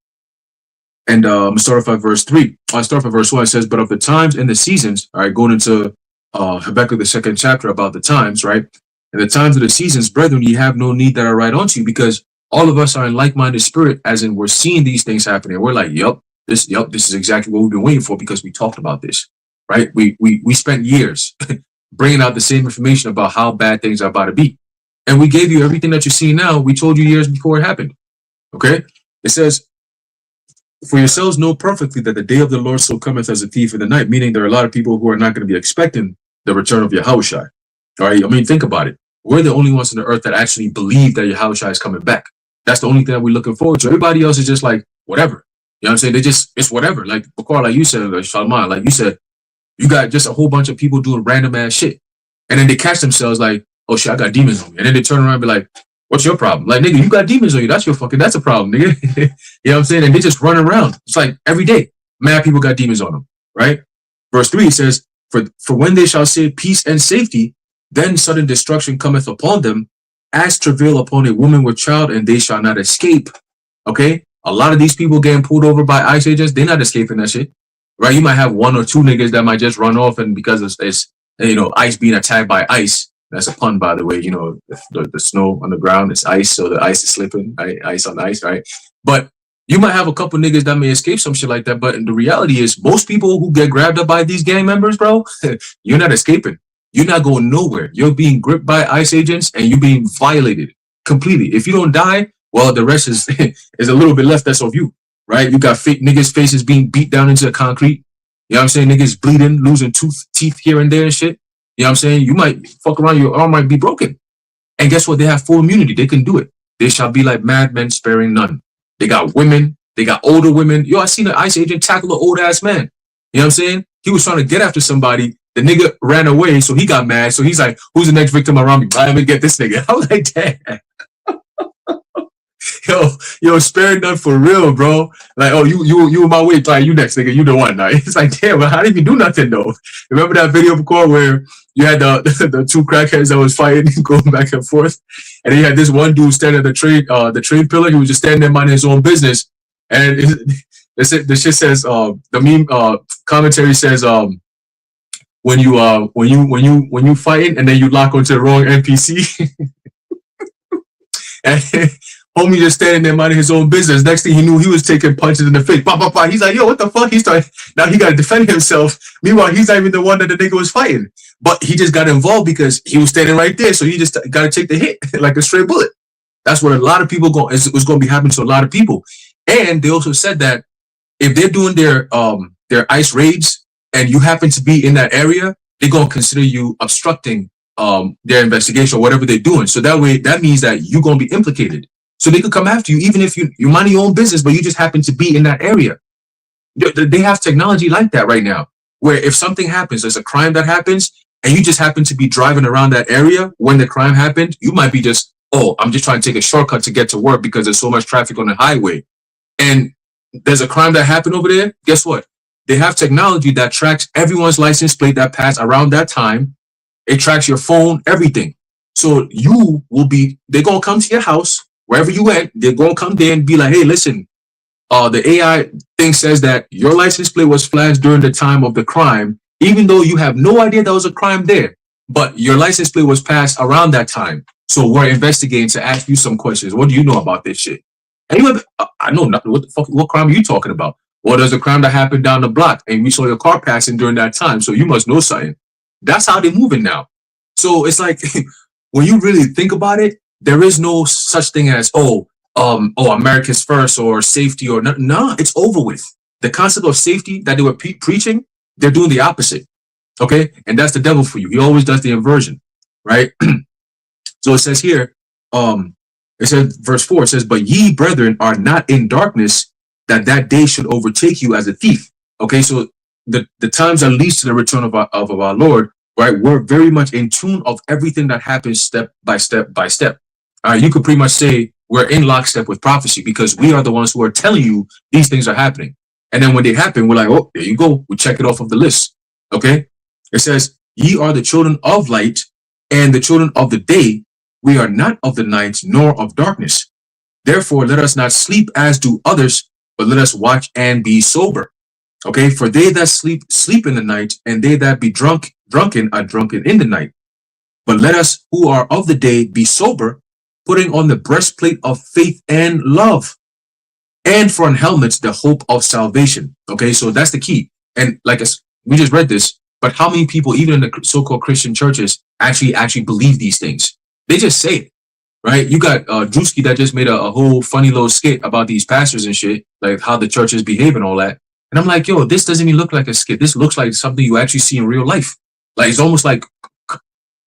And I'm going to start off at verse 3. I'll start off at verse 1. It says, but of the times and the seasons, all right, going into Habakkuk, the second chapter about the times, right? And the times of the seasons, brethren, ye have no need that I write unto you, because all of us are in like-minded spirit, as in we're seeing these things happening. We're like, this is exactly what we've been waiting for, because we talked about this, right? We spent years bringing out the same information about how bad things are about to be. And we gave you everything that you see now. We told you years before it happened. Okay? It says, for yourselves know perfectly that the day of the Lord so cometh as a thief in the night, meaning there are a lot of people who are not going to be expecting the return of Yahushua. All right? I mean, think about it. We're the only ones on the earth that actually believe that Yahushua is coming back. That's the only thing that we're looking forward to. Everybody else is just like, whatever. You know what I'm saying? It's whatever. Like, Bakar, like you said, like Shalman, like you said, you got just a whole bunch of people doing random ass shit. And then they catch themselves like, oh shit, I got demons on me. And then they turn around and be like, what's your problem? Like, nigga, you got demons on you. That's a problem, nigga. You know what I'm saying? And they just run around. It's like every day, mad people got demons on them, right? Verse 3 says, for when they shall say peace and safety, then sudden destruction cometh upon them, as travail upon a woman with child, and they shall not escape. Okay? A lot of these people getting pulled over by ICE agents, they're not escaping that shit. Right? You might have one or two niggas that might just run off, and because it's ICE being attacked by ice. That's a pun, by the way. The snow on the ground is ice, so the ice is slipping. Right? Ice on ice, right? But you might have a couple niggas that may escape some shit like that. But the reality is, most people who get grabbed up by these gang members, bro, you're not escaping. You're not going nowhere. You're being gripped by ICE agents, and you're being violated completely. If you don't die, well, the rest is is a little bit left. That's of you, right? You got fake niggas' faces being beat down into the concrete. You know what I'm saying? Niggas bleeding, losing teeth here and there and shit. You know what I'm saying? You might fuck around, your arm might be broken. And guess what? They have full immunity. They can do it. They shall be like madmen, sparing none. They got women. They got older women. Yo, I seen an ICE agent tackle an old ass man. You know what I'm saying? He was trying to get after somebody. The nigga ran away, so he got mad. So he's like, who's the next victim around me? Let me get this nigga. I was like, damn. Yo, spare none for real, bro. Like, oh, you in my way, like, you next, nigga, you the one. Now it's like, damn, but how did you do nothing though? Remember that video before where you had the two crackheads that was fighting, going back and forth, and then you had this one dude standing at the train pillar. He was just standing there minding his own business, and the shit says, the meme commentary says, when you fighting and then you lock onto the wrong NPC. And homie just standing there minding his own business. Next thing he knew, he was taking punches in the face. Bah, bah, bah. He's like, yo, what the fuck? Now he got to defend himself. Meanwhile, he's not even the one that the nigga was fighting. But he just got involved because he was standing right there. So he just got to take the hit like a straight bullet. That's what a lot of people was going to be happening to a lot of people. And they also said that if they're doing their ICE raids and you happen to be in that area, they're going to consider you obstructing their investigation or whatever they're doing. So that means that you're going to be implicated. So they could come after you, even if you mind your own business, but you just happen to be in that area. They have technology like that right now, where if something happens, there's a crime that happens, and you just happen to be driving around that area when the crime happened, you might be just, oh, I'm just trying to take a shortcut to get to work because there's so much traffic on the highway. And there's a crime that happened over there. Guess what? They have technology that tracks everyone's license plate that passed around that time. It tracks your phone, everything. So they're going to come to your house, wherever you went, they're going to come there and be like, hey, listen, the AI thing says that your license plate was flashed during the time of the crime, even though you have no idea there was a crime there, but your license plate was passed around that time. So we're investigating to ask you some questions. What do you know about this shit? And you I know nothing. What crime are you talking about? Well, there's a crime that happened down the block and we saw your car passing during that time. So you must know something. That's how they're moving now. So it's like, when you really think about it, there is no such thing as, America's first or safety or nothing. No, it's over with. The concept of safety that they were preaching, they're doing the opposite. Okay. And that's the devil for you. He always does the inversion, right? So it says here, it says, verse 4, it says, but ye, brethren, are not in darkness, that day should overtake you as a thief. Okay. So the times that leads to the return of our Lord, right? We're very much in tune of everything that happens step by step by step. You could pretty much say we're in lockstep with prophecy because we are the ones who are telling you these things are happening. And then when they happen, we're like, oh, there you go. We check it off of the list. Okay. It says, ye are the children of light and the children of the day. We are not of the night nor of darkness. Therefore, let us not sleep as do others, but let us watch and be sober. Okay. For they that sleep in the night, and they that be drunken are drunken in the night. But let us who are of the day be sober, putting on the breastplate of faith and love, and for an helmet, the hope of salvation. Okay, so that's the key. And like we just read this, but how many people, even in the so-called Christian churches, actually believe these things? They just say it, right? You got Drewski that just made a whole funny little skit about these pastors and shit, like how the churches behave and all that. And I'm like, yo, this doesn't even look like a skit. This looks like something you actually see in real life. Like, it's almost like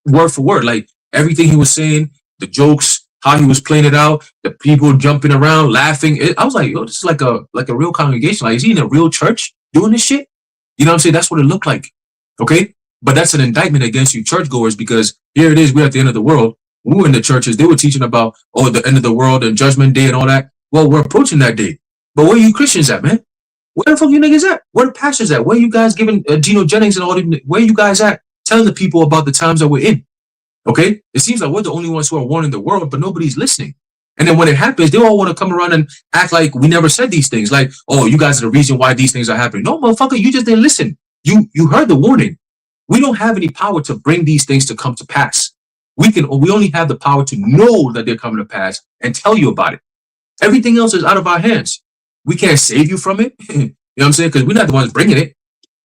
word for word, like everything he was saying, the jokes, how he was playing it out, the people jumping around, laughing. I was like, yo, this is like a real congregation. Like, is he in a real church doing this shit? You know what I'm saying? That's what it looked like. Okay. But that's an indictment against you churchgoers, because here it is, we're at the end of the world. When we were in the churches, they were teaching about, oh, the end of the world and judgment day and all that. Well, we're approaching that day. But where are you Christians at, man? Where the fuck you niggas at? Where the pastors at? Where you guys giving Geno Jennings and all the, where you guys at? Telling the people about the times that we're in. Okay? It seems like we're the only ones who are warning the world, but nobody's listening. And then when it happens, they all want to come around and act like we never said these things. Like, oh, you guys are the reason why these things are happening. No, motherfucker, you just didn't listen. You heard the warning. We don't have any power to bring these things to come to pass. We only have the power to know that they're coming to pass and tell you about it. Everything else is out of our hands. We can't save you from it. You know what I'm saying? Because we're not the ones bringing it.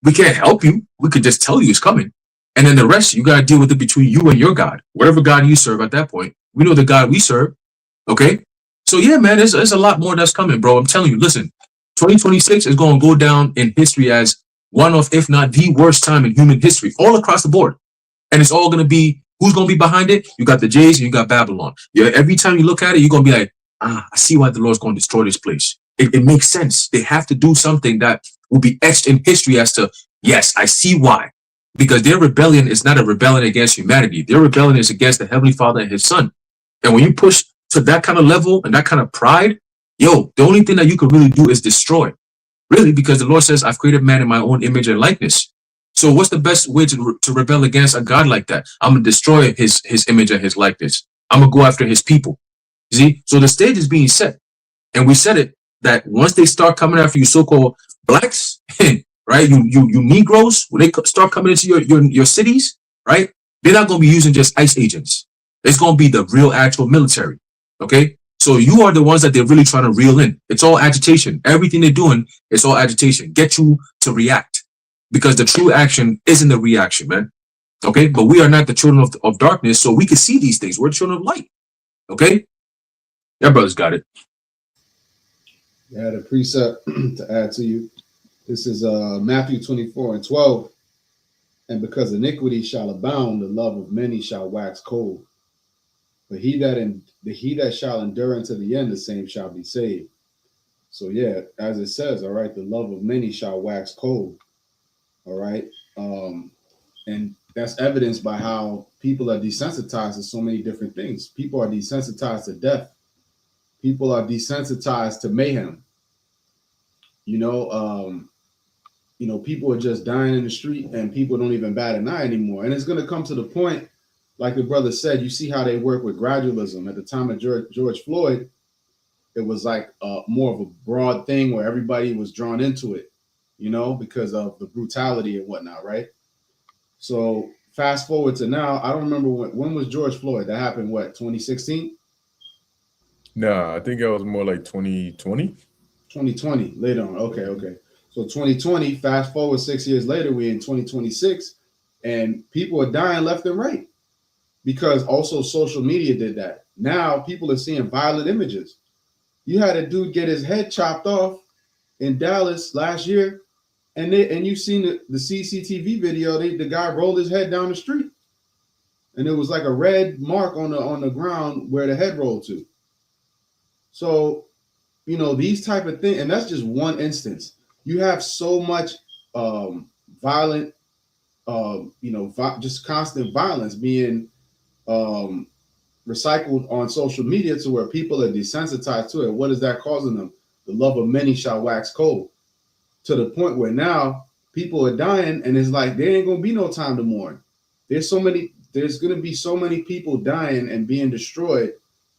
We can't help you. We could just tell you it's coming. And then the rest, you got to deal with it between you and your God. Whatever God you serve at that point. We know the God we serve. Okay? So yeah, man, there's a lot more that's coming, bro. I'm telling you, listen, 2026 is going to go down in history as one of, if not the worst time in human history, all across the board. And it's all going to be, who's going to be behind it? You got the Jays and you got Babylon. Yeah, every time you look at it, you're going to be like, I see why the Lord's going to destroy this place. It makes sense. They have to do something that will be etched in history as to, yes, I see why. Because their rebellion is not a rebellion against humanity. Their rebellion is against the Heavenly Father and His Son. And when you push to that kind of level and that kind of pride, the only thing that you can really do is destroy. Really, because the Lord says, I've created man in my own image and likeness. So what's the best way to rebel against a God like that? I'm going to destroy his image and his likeness. I'm going to go after his people. See? So the stage is being set. And we said it, that once they start coming after you so-called blacks, right? You Negroes, when they start coming into your cities, right? They're not going to be using just ICE agents. It's going to be the real actual military. Okay? So you are the ones that they're really trying to reel in. It's all agitation. Everything they're doing is all agitation. Get you to react. Because the true action isn't the reaction, man. Okay? But we are not the children of darkness, so we can see these things. We're the children of light. Okay? Your brothers got it. I had a precept to add to you. This is Matthew 24:12. And because iniquity shall abound, the love of many shall wax cold. But he that shall endure unto the end, the same shall be saved. So yeah, as it says, all right, the love of many shall wax cold. All right. And that's evidenced by how people are desensitized to so many different things. People are desensitized to death. People are desensitized to mayhem. People are just dying in the street and people don't even bat an eye anymore. And it's going to come to the point, like the brother said, you see how they work with gradualism. At the time of George Floyd, it was like more of a broad thing where everybody was drawn into it, because of the brutality and whatnot, right? So fast forward to now, I don't remember when was George Floyd? That happened, 2016? Nah, I think it was more like 2020. 2020, later on. Okay. So 2020, fast forward 6 years later, we're in 2026, and people are dying left and right because also social media did that. Now people are seeing violent images. You had a dude get his head chopped off in Dallas last year, and you've seen the CCTV video. The guy rolled his head down the street, and it was like a red mark on the ground where the head rolled to. So, these type of things, and that's just one instance. You have so much violent, just constant violence being recycled on social media to where people are desensitized to it. What is that causing them? The love of many shall wax cold, to the point where now people are dying, and it's like there ain't gonna be no time to mourn. There's gonna be so many people dying and being destroyed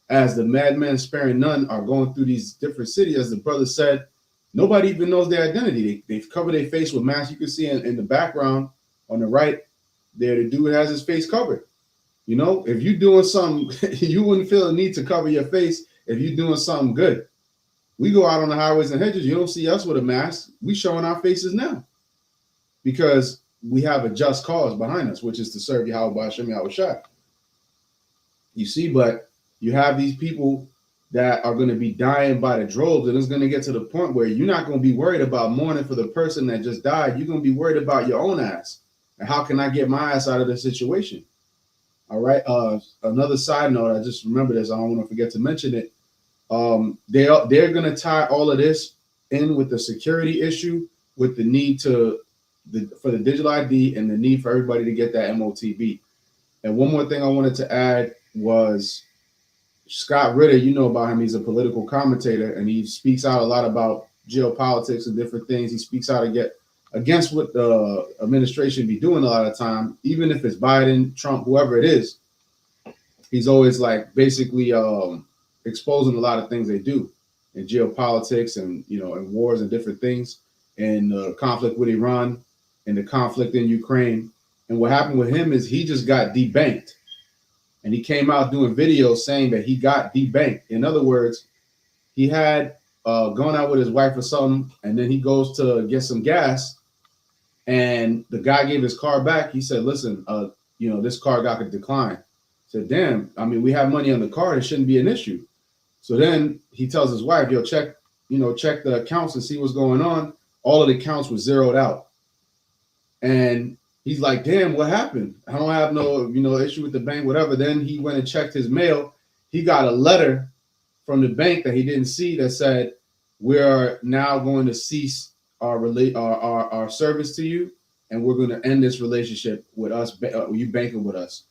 as the madmen sparing none are going through these different cities. As the brother said, nobody even knows their identity. They've covered their face with masks. You can see in the background on the right there, the dude has his face covered. If you're doing something, you wouldn't feel the need to cover your face if you're doing something good. We go out on the highways and hedges. You don't see us with a mask. We showing our faces now because we have a just cause behind us, which is to serve Yahweh Hashem Yahushua. You see, but you have these people that are going to be dying by the droves, and it's going to get to the point where you're not going to be worried about mourning for the person that just died. You're going to be worried about your own ass and how can I get my ass out of this situation. All right. Another side note, I just remember this. I don't want to forget to mention it. They're going to tie all of this in with the security issue, with the need to for the digital ID and the need for everybody to get that MOTB. And one more thing I wanted to add was Scott Ritter. You know about him. He's a political commentator, and he speaks out a lot about geopolitics and different things. He speaks out against what the administration be doing a lot of time, even if it's Biden, Trump, whoever it is. He's always like basically exposing a lot of things they do in geopolitics and and wars and different things, and the conflict with Iran and the conflict in Ukraine. And what happened with him is he just got debanked, and he came out doing videos saying that he got debanked. In other words, he had gone out with his wife or something, and then he goes to get some gas, and the guy gave his car back. He said, "Listen, this car got a decline." I said, "Damn, I mean, we have money on the car. It shouldn't be an issue." So then he tells his wife, "Yo, check the accounts and see what's going on." All of the accounts were zeroed out, and he's like, "Damn, what happened? I don't have no issue with the bank, whatever." Then he went and checked his mail. He got a letter from the bank that he didn't see that said, "We are now going to cease our service to you, and we're going to end this relationship with us. You banking with us."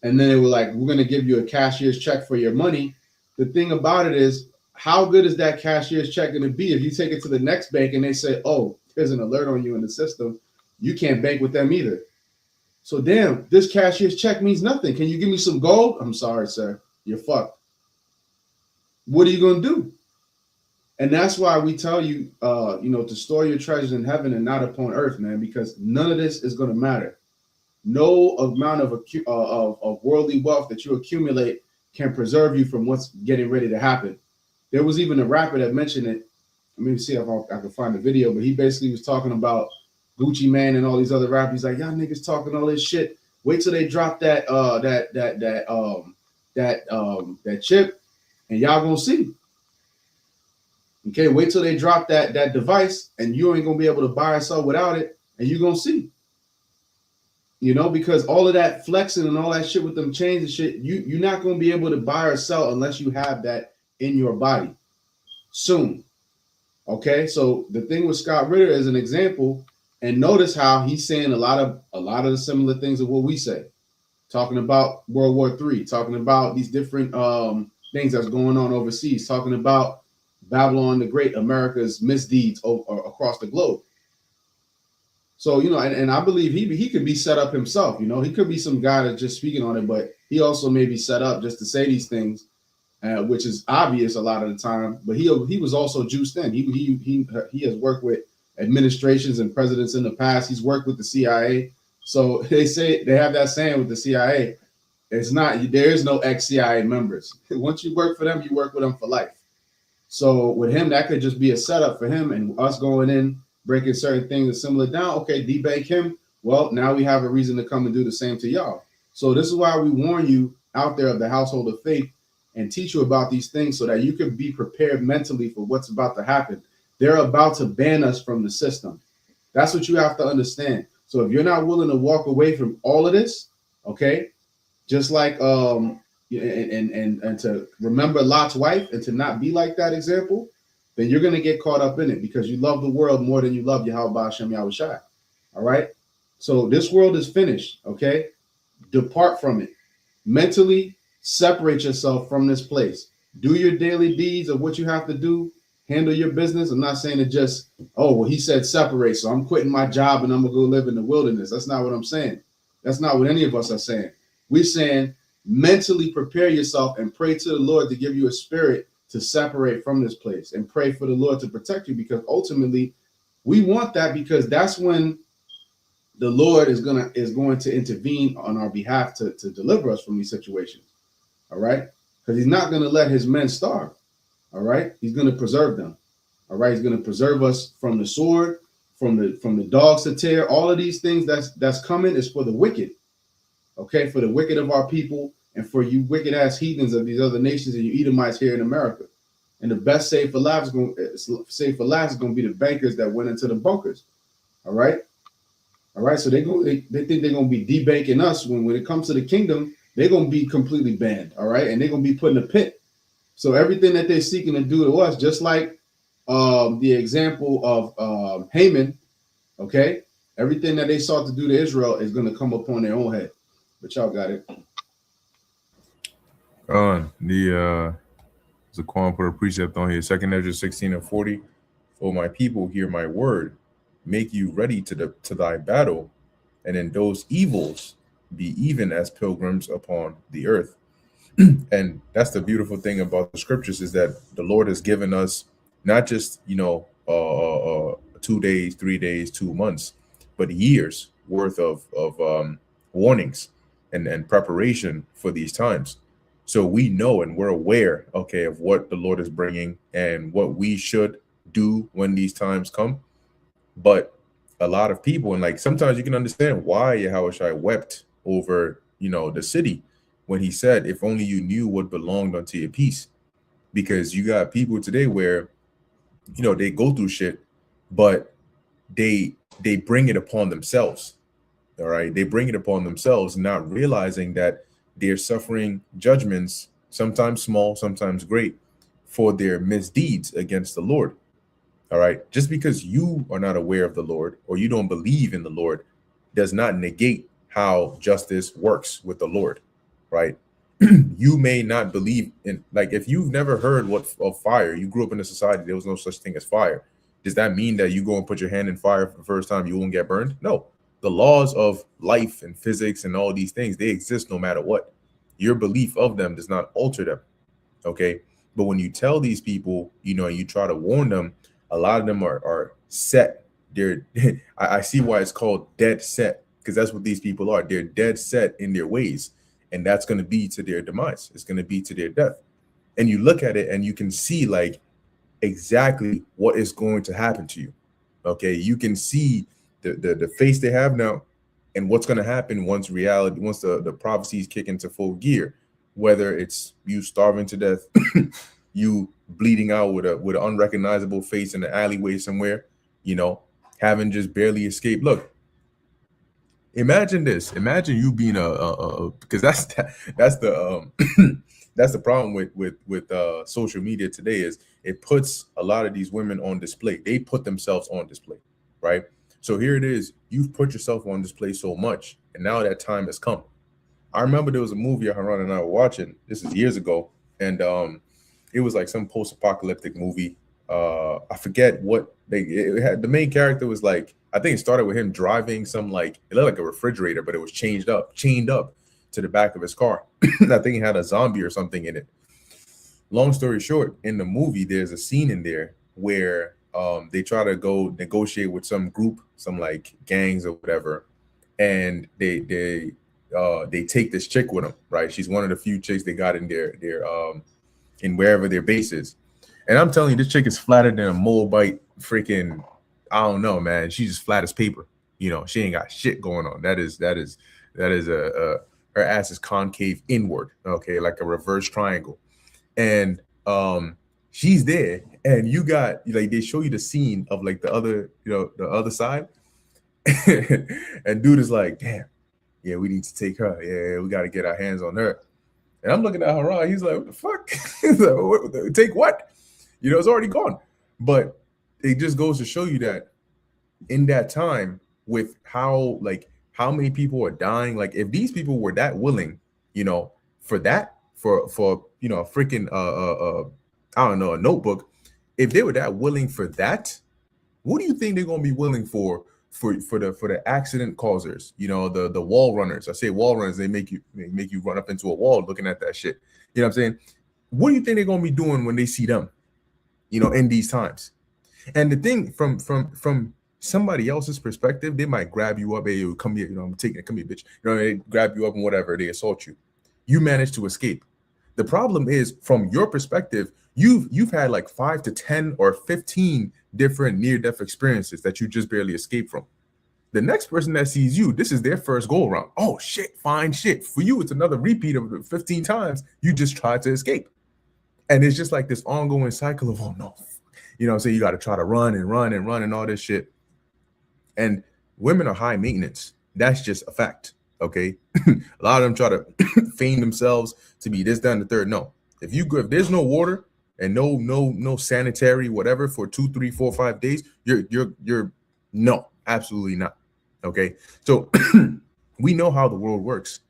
And then they were like, "We're going to give you a cashier's check for your money." The thing about it is, how good is that cashier's check going to be if you take it to the next bank and they say, "Oh, there's an alert on you in the system. You can't bank with them either." So damn, this cashier's check means nothing. Can you give me some gold? I'm sorry, sir. You're fucked. What are you going to do? And that's why we tell you, to store your treasures in heaven and not upon earth, man, because none of this is going to matter. No amount of worldly wealth that you accumulate can preserve you from what's getting ready to happen. There was even a rapper that mentioned it. Let me see if I can find the video, but he basically was talking about Gucci Mane and all these other rappers. He's like, "Y'all niggas talking all this shit. Wait till they drop that chip, and y'all gonna see." Okay, wait till they drop that device, and you ain't gonna be able to buy or sell without it, and you're gonna see. Because all of that flexing and all that shit with them chains and shit, you're not gonna be able to buy or sell unless you have that in your body soon. Okay, so the thing with Scott Ritter is an example, and notice how he's saying a lot of the similar things of what we say, talking about World War III, talking about these different things that's going on overseas, talking about Babylon the Great, America's misdeeds across the globe. So, and I believe he could be set up himself. He could be some guy that's just speaking on it, but he also may be set up just to say these things, which is obvious a lot of the time. But he was also juiced in. He has worked with administrations and presidents in the past. He's worked with the CIA. So they have that saying with the CIA, there is no ex-CIA members. Once you work for them, you work with them for life. So with him, that could just be a setup for him and us going in, breaking certain things and similar down. Okay, debank him. Well, now we have a reason to come and do the same to y'all. So this is why we warn you out there of the household of faith and teach you about these things so that you can be prepared mentally for what's about to happen. They're about to ban us from the system. That's what you have to understand. So if you're not willing to walk away from all of this, okay, just like and to remember Lot's wife and to not be like that example, then you're going to get caught up in it because you love the world more than you love Yahweh Hashem Yahushua. All right. So this world is finished. Okay. Depart from it. Mentally separate yourself from this place. Do your daily deeds of what you have to do. Handle your business. I'm not saying it just, "Oh, well, he said separate, so I'm quitting my job and I'm going to go live in the wilderness." That's not what I'm saying. That's not what any of us are saying. We're saying mentally prepare yourself and pray to the Lord to give you a spirit to separate from this place and pray for the Lord to protect you, because ultimately we want that, because that's when the Lord is going to intervene on our behalf to deliver us from these situations. All right. Because he's not going to let his men starve. All right. He's going to preserve them. All right. He's going to preserve us from the sword, from the dogs to tear. All of these things that's coming is for the wicked. Okay. For the wicked of our people and for you wicked ass heathens of these other nations and you Edomites here in America. And the best saved for last is going to be the bankers that went into the bunkers. All right. All right. So they think they're going to be debanking us when it comes to the kingdom. They're going to be completely banned. All right. And they're going to be put in a pit. So everything that they're seeking to do to us, just like the example of Haman, okay, Everything that they sought to do to Israel is going to come upon their own head. But y'all got it. Zaquan put a precept on here, 2nd Ezra 16:40. O my people, hear my word, make you ready to thy battle, and in those evils be even as pilgrims upon the earth. And that's the beautiful thing about the scriptures, is that the Lord has given us not just 2 days, 3 days, 2 months, but years worth of warnings and preparation for these times. So we know and we're aware, okay, of what the Lord is bringing and what we should do when these times come. But a lot of people, and like sometimes you can understand why Yahushua wept over, the city when he said, if only you knew what belonged unto your peace. Because you got people today where, they go through shit, but they bring it upon themselves. All right. They bring it upon themselves, not realizing that they're suffering judgments, sometimes small, sometimes great, for their misdeeds against the Lord. All right. Just because you are not aware of the Lord or you don't believe in the Lord does not negate how justice works with the Lord. Right. You may not believe in, like, if you've never heard of fire, you grew up in a society, there was no such thing as fire. Does that mean that you go and put your hand in fire for the first time, you won't get burned? No. The laws of life and physics and all these things, they exist no matter what. Your belief of them does not alter them. Okay. But when you tell these people, and you try to warn them, a lot of them are set. They're I see why it's called dead set, because that's what these people are. They're dead set in their ways, and that's going to be to their demise. It's going to be to their death. And you look at it and you can see like exactly what is going to happen to you. Okay, you can see the face they have now and what's going to happen once the prophecies kick into full gear, whether it's you starving to death, you bleeding out with an unrecognizable face in the alleyway somewhere, having just barely escaped. Look, imagine this. Imagine you being because that's the that's the problem with social media today, is it puts a lot of these women on display. They put themselves on display, right? So here it is. You've put yourself on display so much, and now that time has come. I remember there was a movie Haran and I were watching. This is years ago, and it was like some post-apocalyptic movie. I forget what it had. The main character was like, I think it started with him driving some, like, it looked like a refrigerator, but it was chained up to the back of his car. I think it had a zombie or something in it. Long story short, in the movie, there's a scene in there where they try to go negotiate with some group, some like gangs or whatever, and they take this chick with them, right? She's one of the few chicks they got in their in wherever their base is. And I'm telling you, this chick is flatter than a Moabite freaking, I don't know, man. She's just flat as paper. She ain't got shit going on. That is her ass is concave inward, okay, like a reverse triangle. And she's there, and you got, like, they show you the scene of like the other side. And dude is like, damn, yeah, we need to take her. Yeah, we got to get our hands on her. And I'm looking at Haran. He's like, what the fuck? He's like, take what? It's already gone. But it just goes to show you that in that time, with how many people are dying, like if these people were that willing, for a freaking I don't know, a notebook, if they were that willing for that, what do you think they're gonna be willing for the accident causers, the wall runners? I say wall runners, they make you run up into a wall looking at that shit. You know what I'm saying? What do you think they're gonna be doing when they see them, in these times? And the thing, from somebody else's perspective, they might grab you up, hey, you come here, I'm taking it, come here, bitch. They grab you up and whatever, they assault you. You manage to escape. The problem is, from your perspective, you've had like 5 to 10 or 15 different near-death experiences that you just barely escaped from. The next person that sees you, this is their first go around. Oh shit, fine shit. For you, it's another repeat of the 15 times you just tried to escape. And it's just like this ongoing cycle of, oh no, so you got to try to run and all this shit. And women are high maintenance. That's just a fact. Okay. A lot of them try to feign themselves to be this, that, and the third. No, if there's no water and no sanitary whatever for 2, 3, 4, 5 days, you're no, absolutely not. Okay, so we know how the world works,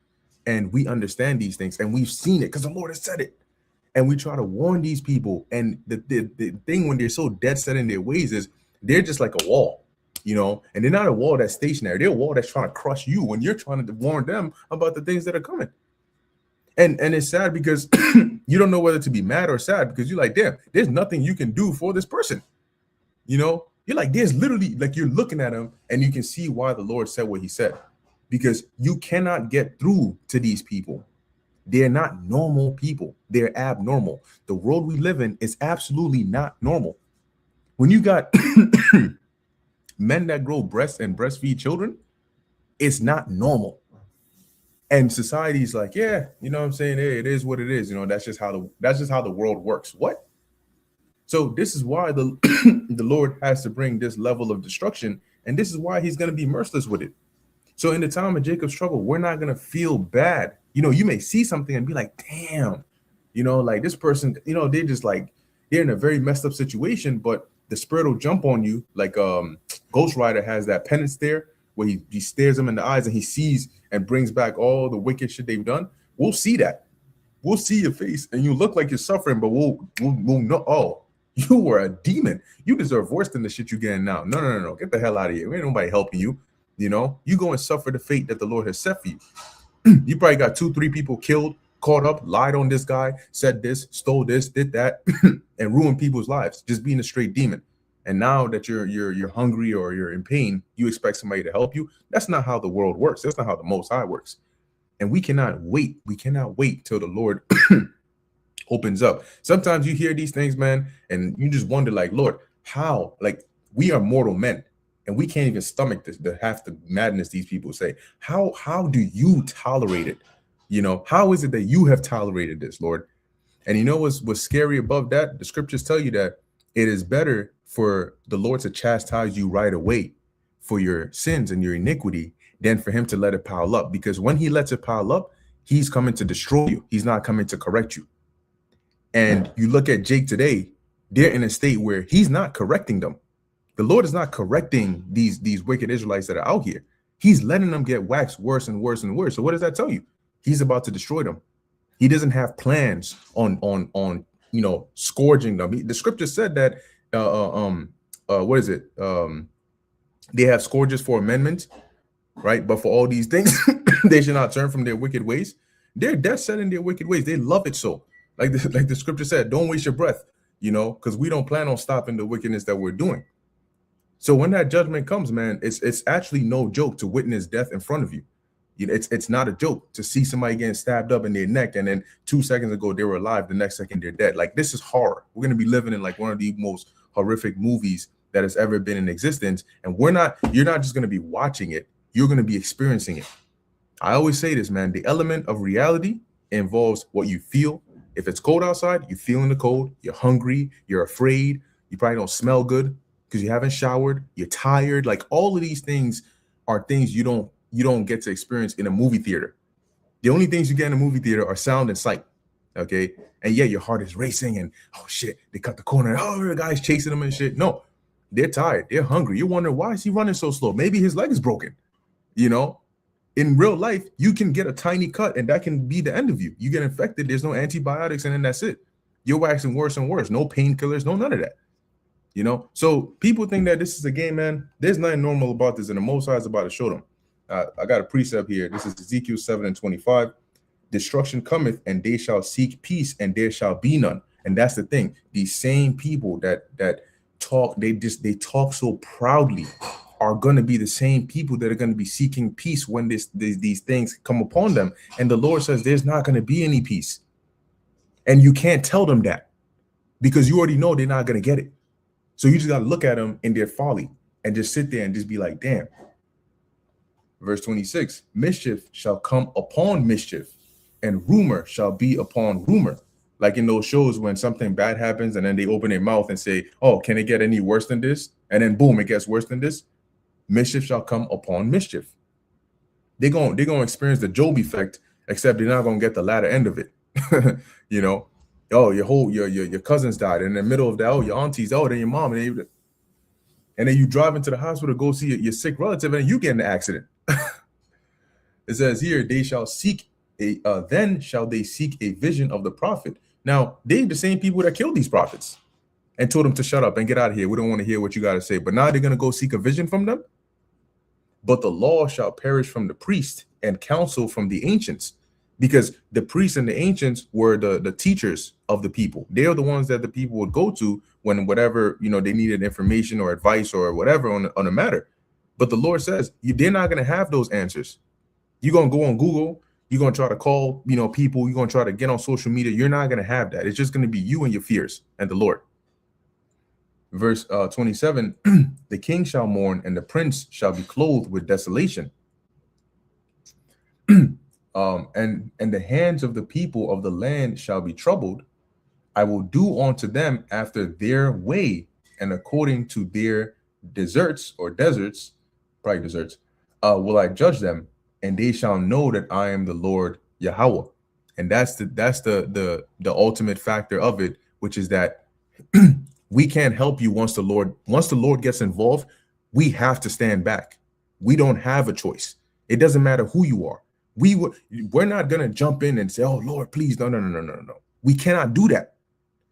and we understand these things, and we've seen it because the Lord has said it. And we try to warn these people. And the thing when they're so dead set in their ways is they're just like a wall, and they're not a wall that's stationary. They're a wall that's trying to crush you when you're trying to warn them about the things that are coming. And it's sad because you don't know whether to be mad or sad, because you're like, damn, there's nothing you can do for this person. You're like, there's literally, like, you're looking at him and you can see why the Lord said what he said, because you cannot get through to these people. They're not normal people. They're abnormal. The world we live in is absolutely not normal. When you got men that grow breasts and breastfeed children, it's not normal. And society's like, yeah, you know what I'm saying? Hey, it is what it is. That's just how the world works. What? So this is why the the Lord has to bring this level of destruction, and this is why he's going to be merciless with it. So in the time of Jacob's struggle, we're not going to feel bad. You may see something and be like, damn, like this person, they're just like, they're in a very messed up situation, but the spirit will jump on you. Like Ghost Rider has that penance stare where he stares them in the eyes and he sees and brings back all the wicked shit they've done. We'll see that. We'll see your face and you look like you're suffering, but we'll know, oh, you were a demon. You deserve worse than the shit you're getting now. No. Get the hell out of here. Ain't nobody helping you. You go and suffer the fate that the Lord has set for you. You probably got 2-3 people killed, caught up, lied on this guy, said this, stole this, did that, and ruined people's lives just being a straight demon. And now that you're hungry or you're in pain, you expect somebody to help you. That's not how the world works. That's not how the Most High works. And we cannot wait. We cannot wait till the Lord opens up. Sometimes you hear these things, man, and you just wonder, like, Lord, how? Like, we are mortal men. And we can't even stomach the half the madness these people say. How do you tolerate it? How is it that you have tolerated this, Lord? And what's scary above that? The scriptures tell you that it is better for the Lord to chastise you right away for your sins and your iniquity than for him to let it pile up. Because when he lets it pile up, he's coming to destroy you. He's not coming to correct you. And you look at Jake today, they're in a state where he's not correcting them. The Lord is not correcting these wicked Israelites that are out here. He's letting them get waxed worse and worse and worse. So what does that tell you? He's about to destroy them. He doesn't have plans on scourging them. The scripture said that what is it? They have scourges for amendment, right? But for all these things, they should not turn from their wicked ways. They're dead set in their wicked ways. They love it so. Like the scripture said, don't waste your breath, because we don't plan on stopping the wickedness that we're doing. So when that judgment comes, man, it's actually no joke to witness death in front of you. It's not a joke to see somebody getting stabbed up in their neck, and then 2 seconds ago they were alive, the next second they're dead. Like, this is horror. We're gonna be living in like one of the most horrific movies that has ever been in existence, and you're not just gonna be watching it, you're gonna be experiencing it. I always say this, man. The element of reality involves what you feel. If it's cold outside, you feel in the cold. You're hungry. You're afraid. You probably don't smell good because you haven't showered, you're tired. Like, all of these things are things you don't get to experience in a movie theater. The only things you get in a movie theater are sound and sight. Okay. And yeah, your heart is racing and, oh shit, they cut the corner. Oh, the guy's chasing them and shit. No, they're tired. They're hungry. You're wondering, why is he running so slow? Maybe his leg is broken. In real life, you can get a tiny cut and that can be the end of you. You get infected. There's no antibiotics and then that's it. You're waxing worse and worse. No painkillers, no none of that. So people think that this is a game, man. There's nothing normal about this, and the Most High is about to show them. I got a precept here. This is Ezekiel 7:25. Destruction cometh, and they shall seek peace, and there shall be none. And that's the thing. These same people that talk, they talk so proudly, are going to be the same people that are going to be seeking peace when these things come upon them. And the Lord says there's not going to be any peace, and you can't tell them that because you already know they're not going to get it. So you just got to look at them in their folly and just sit there and just be like, damn. Verse 26, mischief shall come upon mischief, and rumor shall be upon rumor. Like in those shows when something bad happens and then they open their mouth and say, oh, can it get any worse than this? And then boom, it gets worse than this. Mischief shall come upon mischief. They're going to experience the Job effect, except they're not going to get the latter end of it. Oh, your cousin's died. And in the middle of that, oh, your aunties, oh, then your mom. And And then you drive into the hospital to go see your sick relative, and you get in an accident. It says here, they shall seek then shall they seek a vision of the prophet. Now, they the same people that killed these prophets and told them to shut up and get out of here. We don't want to hear what you got to say. But now they're going to go seek a vision from them. But the law shall perish from the priest and counsel from the ancients, because the priests and the ancients were the teachers of the people. They are the ones that the people would go to when whatever, they needed information or advice or whatever on a matter. But the Lord says they're not going to have those answers. You're going to go on Google. You're going to try to call, people. You're going to try to get on social media. You're not going to have that. It's just going to be you and your fears and the Lord. Verse 27, the king shall mourn and the prince shall be clothed with desolation. And the hands of the people of the land shall be troubled. I will do unto them after their way and according to their deserts, will I judge them, and they shall know that I am the Lord Yahweh. And that's the ultimate factor of it, which is that we can't help you once the Lord gets involved. We have to stand back. We don't have a choice. It doesn't matter who you are. We're not gonna jump in and say, "Oh Lord, please, no." We cannot do that.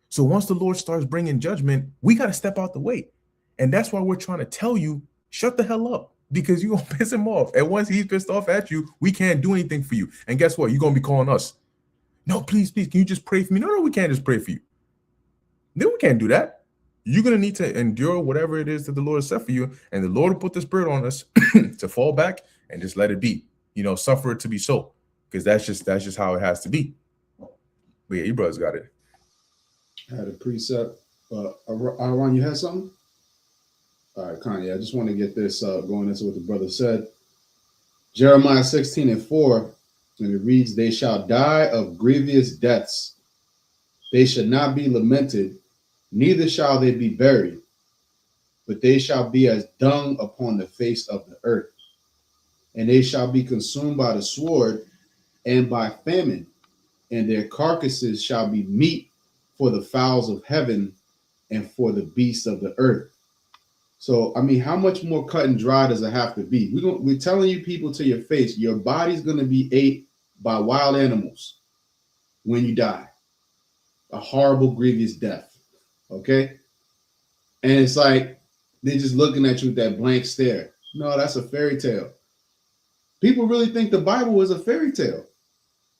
So once the Lord starts bringing judgment, we got to step out the way, and that's why we're trying to tell you, shut the hell up, because you're gonna piss him off. And once he's pissed off at you, we can't do anything for you. And guess what? You're gonna be calling us. No, please, can you just pray for me? No, we can't just pray for you. No, we can't do that. You're going to need to endure whatever it is that the Lord has set for you. And the Lord will put the spirit on us to fall back and just let it be, suffer it to be so, because that's just how it has to be. But yeah, you brothers got it. I had a precept. Aaron, you had something? All right, Kanye, I just want to get this going into what the brother said. Jeremiah 16:4, and it reads, they shall die of grievous deaths. They shall not be lamented, neither shall they be buried, but they shall be as dung upon the face of the earth. And they shall be consumed by the sword and by famine, and their carcasses shall be meat for the fowls of heaven and for the beasts of the earth. So, how much more cut and dry does it have to be? We're telling you people to your face, your body's going to be ate by wild animals when you die. A horrible, grievous death. Okay? And it's like they're just looking at you with that blank stare. No, that's a fairy tale. People really think the Bible is a fairy tale.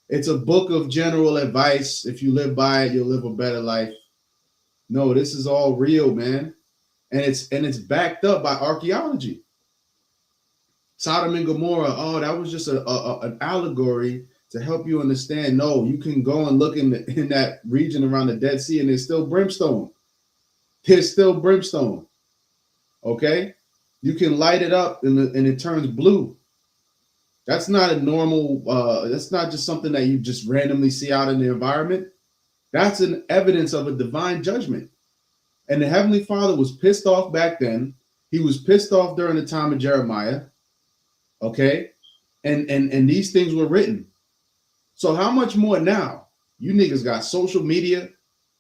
It's a book of general advice. If you live by it, you'll live a better life. No, this is all real, man. And it's backed up by archaeology. Sodom and Gomorrah, that was just an allegory to help you understand. No, you can go and look in that region around the Dead Sea, and there's still brimstone. There's still brimstone. Okay? You can light it up and it turns blue. That's not a normal, that's not just something that you just randomly see out in the environment. That's an evidence of a divine judgment. And the Heavenly Father was pissed off back then. He was pissed off during the time of Jeremiah. Okay? And these things were written. So how much more now? You niggas got social media.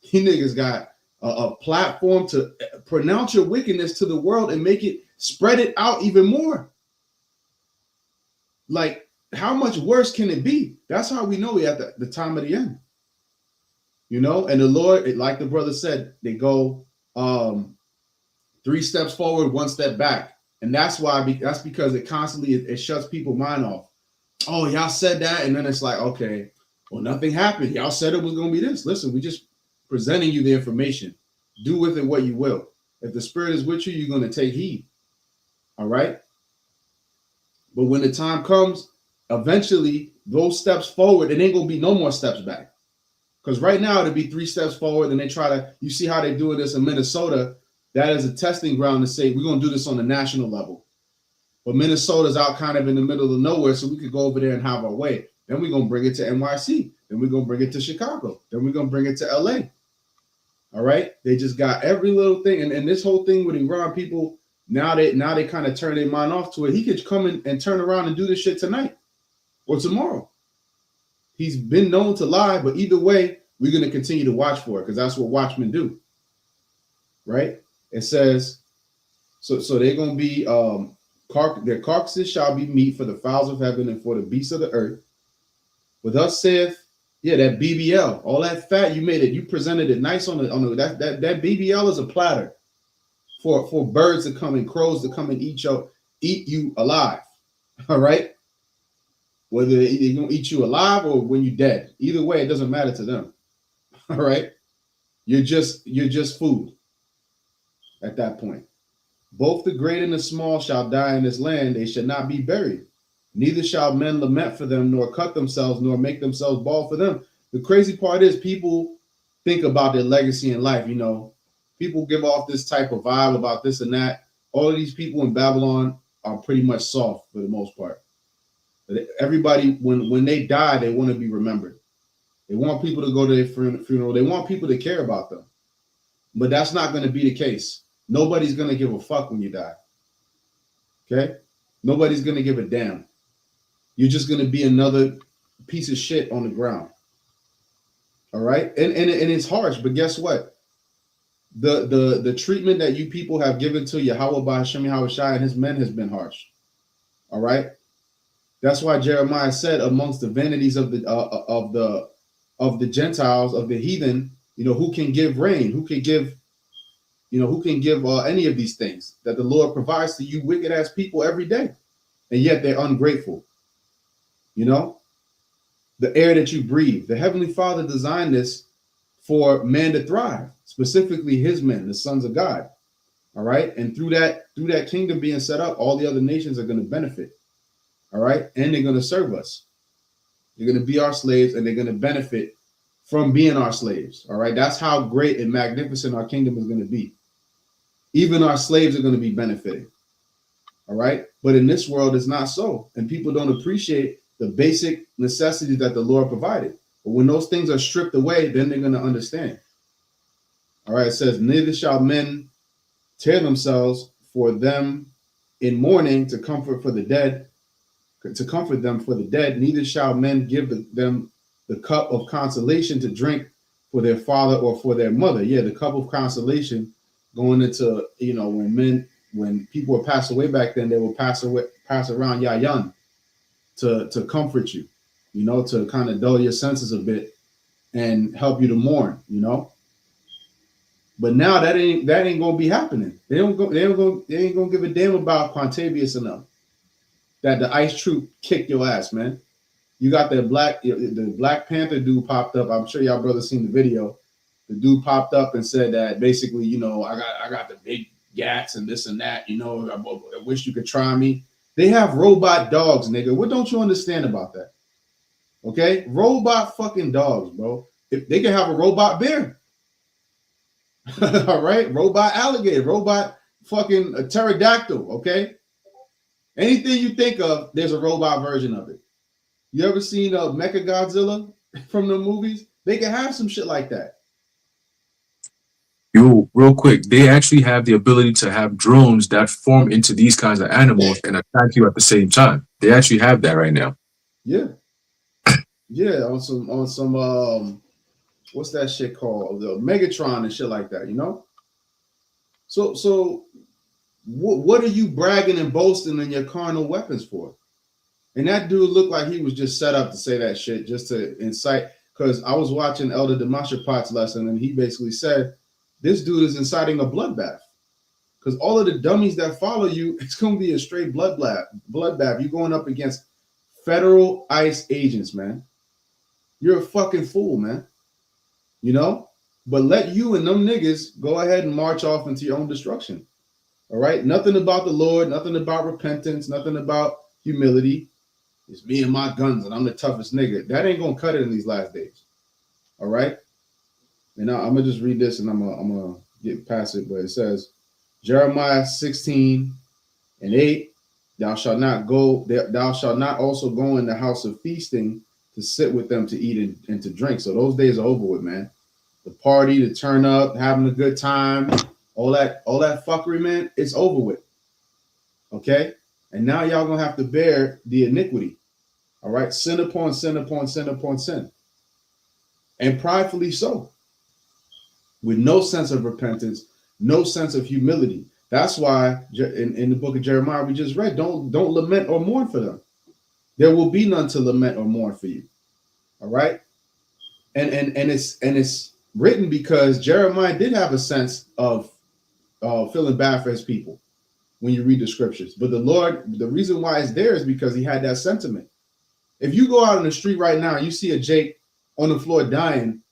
You niggas got a platform to pronounce your wickedness to the world and spread it out even more. Like, how much worse can it be? That's how we know we're at the time of the end. And the Lord, like the brother said, they go 3 steps forward, 1 step back. And that's because it constantly, it shuts people's mind off. Oh, y'all said that. And then it's like, okay, well, nothing happened. Y'all said it was going to be this. Listen, we just presenting you the information. Do with it what you will. If the Spirit is with you, you're going to take heed. All right? But when the time comes, eventually, those steps forward, it ain't going to be no more steps back. Because right now, it'll be 3 steps forward, and you see how they're doing this in Minnesota. That is a testing ground to say, we're going to do this on the national level. But Minnesota's out kind of in the middle of nowhere, so we could go over there and have our way. Then we're going to bring it to NYC. Then we're going to bring it to Chicago. Then we're going to bring it to LA. All right? They just got every little thing. And this whole thing with Iran, people, now they kind of turn their mind off to it. He could come in and turn around and do this shit tonight or tomorrow. He's been known to lie, but either way, we're going to continue to watch for it because that's what watchmen do. Right? It says, So they're gonna be their carcasses shall be meat for the fowls of heaven and for the beasts of the earth. With us saith, yeah, that BBL, all that fat you made it, you presented it nice on the that BBL is a platter for birds to come and crows to come and eat you alive. All right. Whether they're gonna eat you alive or when you're dead. Either way, it doesn't matter to them. All right. You're just food at that point. Both the great and the small shall die in this land, they shall not be buried. Neither shall men lament for them, nor cut themselves, nor make themselves bald for them. The crazy part is people think about their legacy in life. You know, people give off this type of vibe about this and that. All of these people in Babylon are pretty much soft for the most part. Everybody, when they die, they want to be remembered. They want people to go to their funeral. They want people to care about them. But that's not going to be the case. Nobody's going to give a fuck when you die. Okay? Nobody's going to give a damn. You're just going to be another piece of shit on the ground. All right? And it's harsh, but guess what? The treatment that you people have given to Yahweh by Hashem Yahushua and his men has been harsh. All right? That's why Jeremiah said, amongst the vanities of the Gentiles, of the heathen, you know, who can give rain, who can give any of these things that the Lord provides to you wicked ass people every day, and yet they're ungrateful. You know, the air that you breathe, the Heavenly Father designed this for man to thrive, specifically his men, the sons of God. All right, and through that kingdom being set up, all the other nations are going to benefit. All right, and they're going to serve us. They're going to be our slaves, and they're going to benefit from being our slaves. All right, that's how great and magnificent our kingdom is going to be. Even our slaves are going to be benefiting. All right, but in this world, it's not so, and people don't appreciate the basic necessities that the Lord provided. But when those things are stripped away, then they're going to understand. All right, it says, neither shall men tear themselves for them in mourning to comfort them for the dead, neither shall men give them the cup of consolation to drink for their father or for their mother. Yeah, the cup of consolation going into, you know, when people would pass away back then, they would pass around yayan to comfort you, you know, to kind of dull your senses a bit and help you to mourn, you know. But now that ain't gonna be happening. They ain't gonna give a damn about Quantavious enough. That the ICE troop kicked your ass, man. You got the Black Panther dude popped up. I'm sure y'all brothers seen the video. The dude popped up and said that basically, you know, I got the big gats and this and that. You know, I wish you could try me. They have robot dogs, nigga. What don't you understand about that? Okay, robot fucking dogs, bro. If they can have a robot bear, all right, robot alligator, robot fucking pterodactyl. Okay. Anything you think of, there's a robot version of it. You ever seen Mecha Godzilla from the movies? They can have some shit like that. Yo, real quick, they actually have the ability to have drones that form into these kinds of animals and attack you at the same time. They actually have that right now. Yeah. Yeah, on some what's that shit called? The Megatron and shit like that, you know? So what are you bragging and boasting in your carnal weapons for? And that dude looked like he was just set up to say that shit just to incite. Because I was watching Elder Demashapat's lesson, and he basically said, this dude is inciting a bloodbath. Because all of the dummies that follow you, it's going to be a straight bloodbath. You're going up against federal ICE agents, man. You're a fucking fool, man. You know? But let you and them niggas go ahead and march off into your own destruction. All right, nothing about the Lord, nothing about repentance, nothing about humility. It's me and my guns, and I'm the toughest nigga. That ain't gonna cut it in these last days. All right, and now I'm gonna just read this, and I'm gonna get past it. But it says, Jeremiah 16:8, thou shalt not also go in the house of feasting to sit with them to eat and to drink. So those days are over with, man. The party, to turn up, having a good time. All that fuckery, man, it's over with. Okay? And now y'all gonna have to bear the iniquity. All right? Sin upon sin upon sin upon sin. And pridefully so. With no sense of repentance, no sense of humility. That's why in the book of Jeremiah we just read, don't lament or mourn for them. There will be none to lament or mourn for you. All right. And it's written because Jeremiah did have a sense of feeling bad for his people when you read the scriptures. But the Lord, the reason why it's there is because he had that sentiment. If you go out on the street right now and you see a Jake on the floor dying,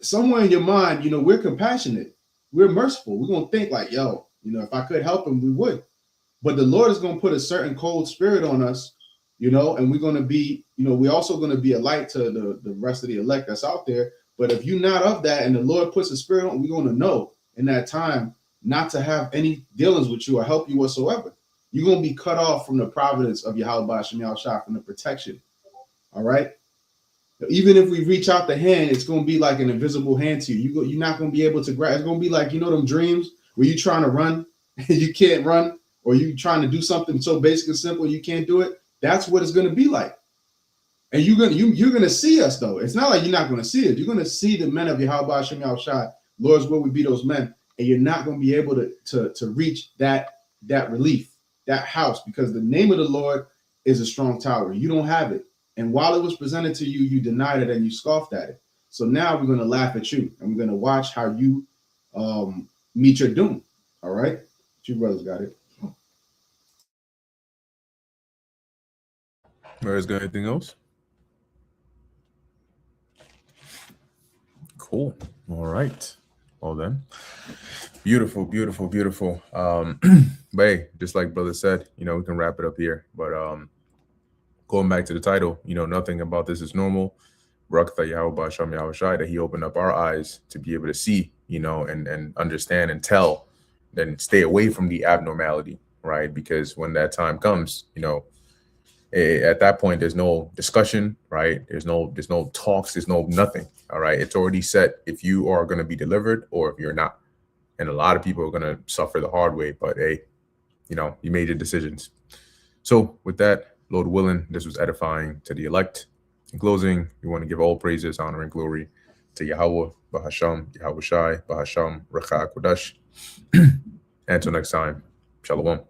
somewhere in your mind, we're compassionate, we're merciful. We're gonna think like, yo, if I could help him, we would. But the Lord is gonna put a certain cold spirit on us, and we're gonna be, we're also gonna be a light to the rest of the elect that's out there. But if you're not of that and the Lord puts a spirit on, we're gonna know in that time not to have any dealings with you or help you whatsoever. You're gonna be cut off from the providence of Yahweh Shem Shah, from the protection. All right. Even if we reach out the hand, it's going to be like an invisible hand to you. You're not going to be able to grab. It's going to be like, them dreams where you're trying to run and you can't run, or you trying to do something so basic and simple you can't do it. That's what it's going to be like. And you're going to see us though. It's not like you're not going to see it. You're going to see the men of Yahweh Shem Shai. Lord's will we be those men, and you're not going to be able to reach that relief, that house, because the name of the Lord is a strong tower. You don't have it. And while it was presented to you, you denied it and you scoffed at it. So now we're going to laugh at you, and we're going to watch how you meet your doom. All right? You brothers got it. Where's got anything else? Cool. All right. Well then. Beautiful, beautiful, beautiful. But hey, just like brother said, we can wrap it up here. But going back to the title, nothing about this is normal. That he opened up our eyes to be able to see, and understand and tell, then stay away from the abnormality, right? Because when that time comes, at that point, there's no discussion, right? There's no talks, there's no nothing. All right. It's already set if you are going to be delivered or if you're not. And a lot of people are going to suffer the hard way, but hey, you made your decisions. So with that, Lord willing, this was edifying to the elect. In closing, we want to give all praises, honor, and glory to Yahweh, Bahasham, Yahweh Shai, Bahasham, Recha Kodash. Until next time, Shalom.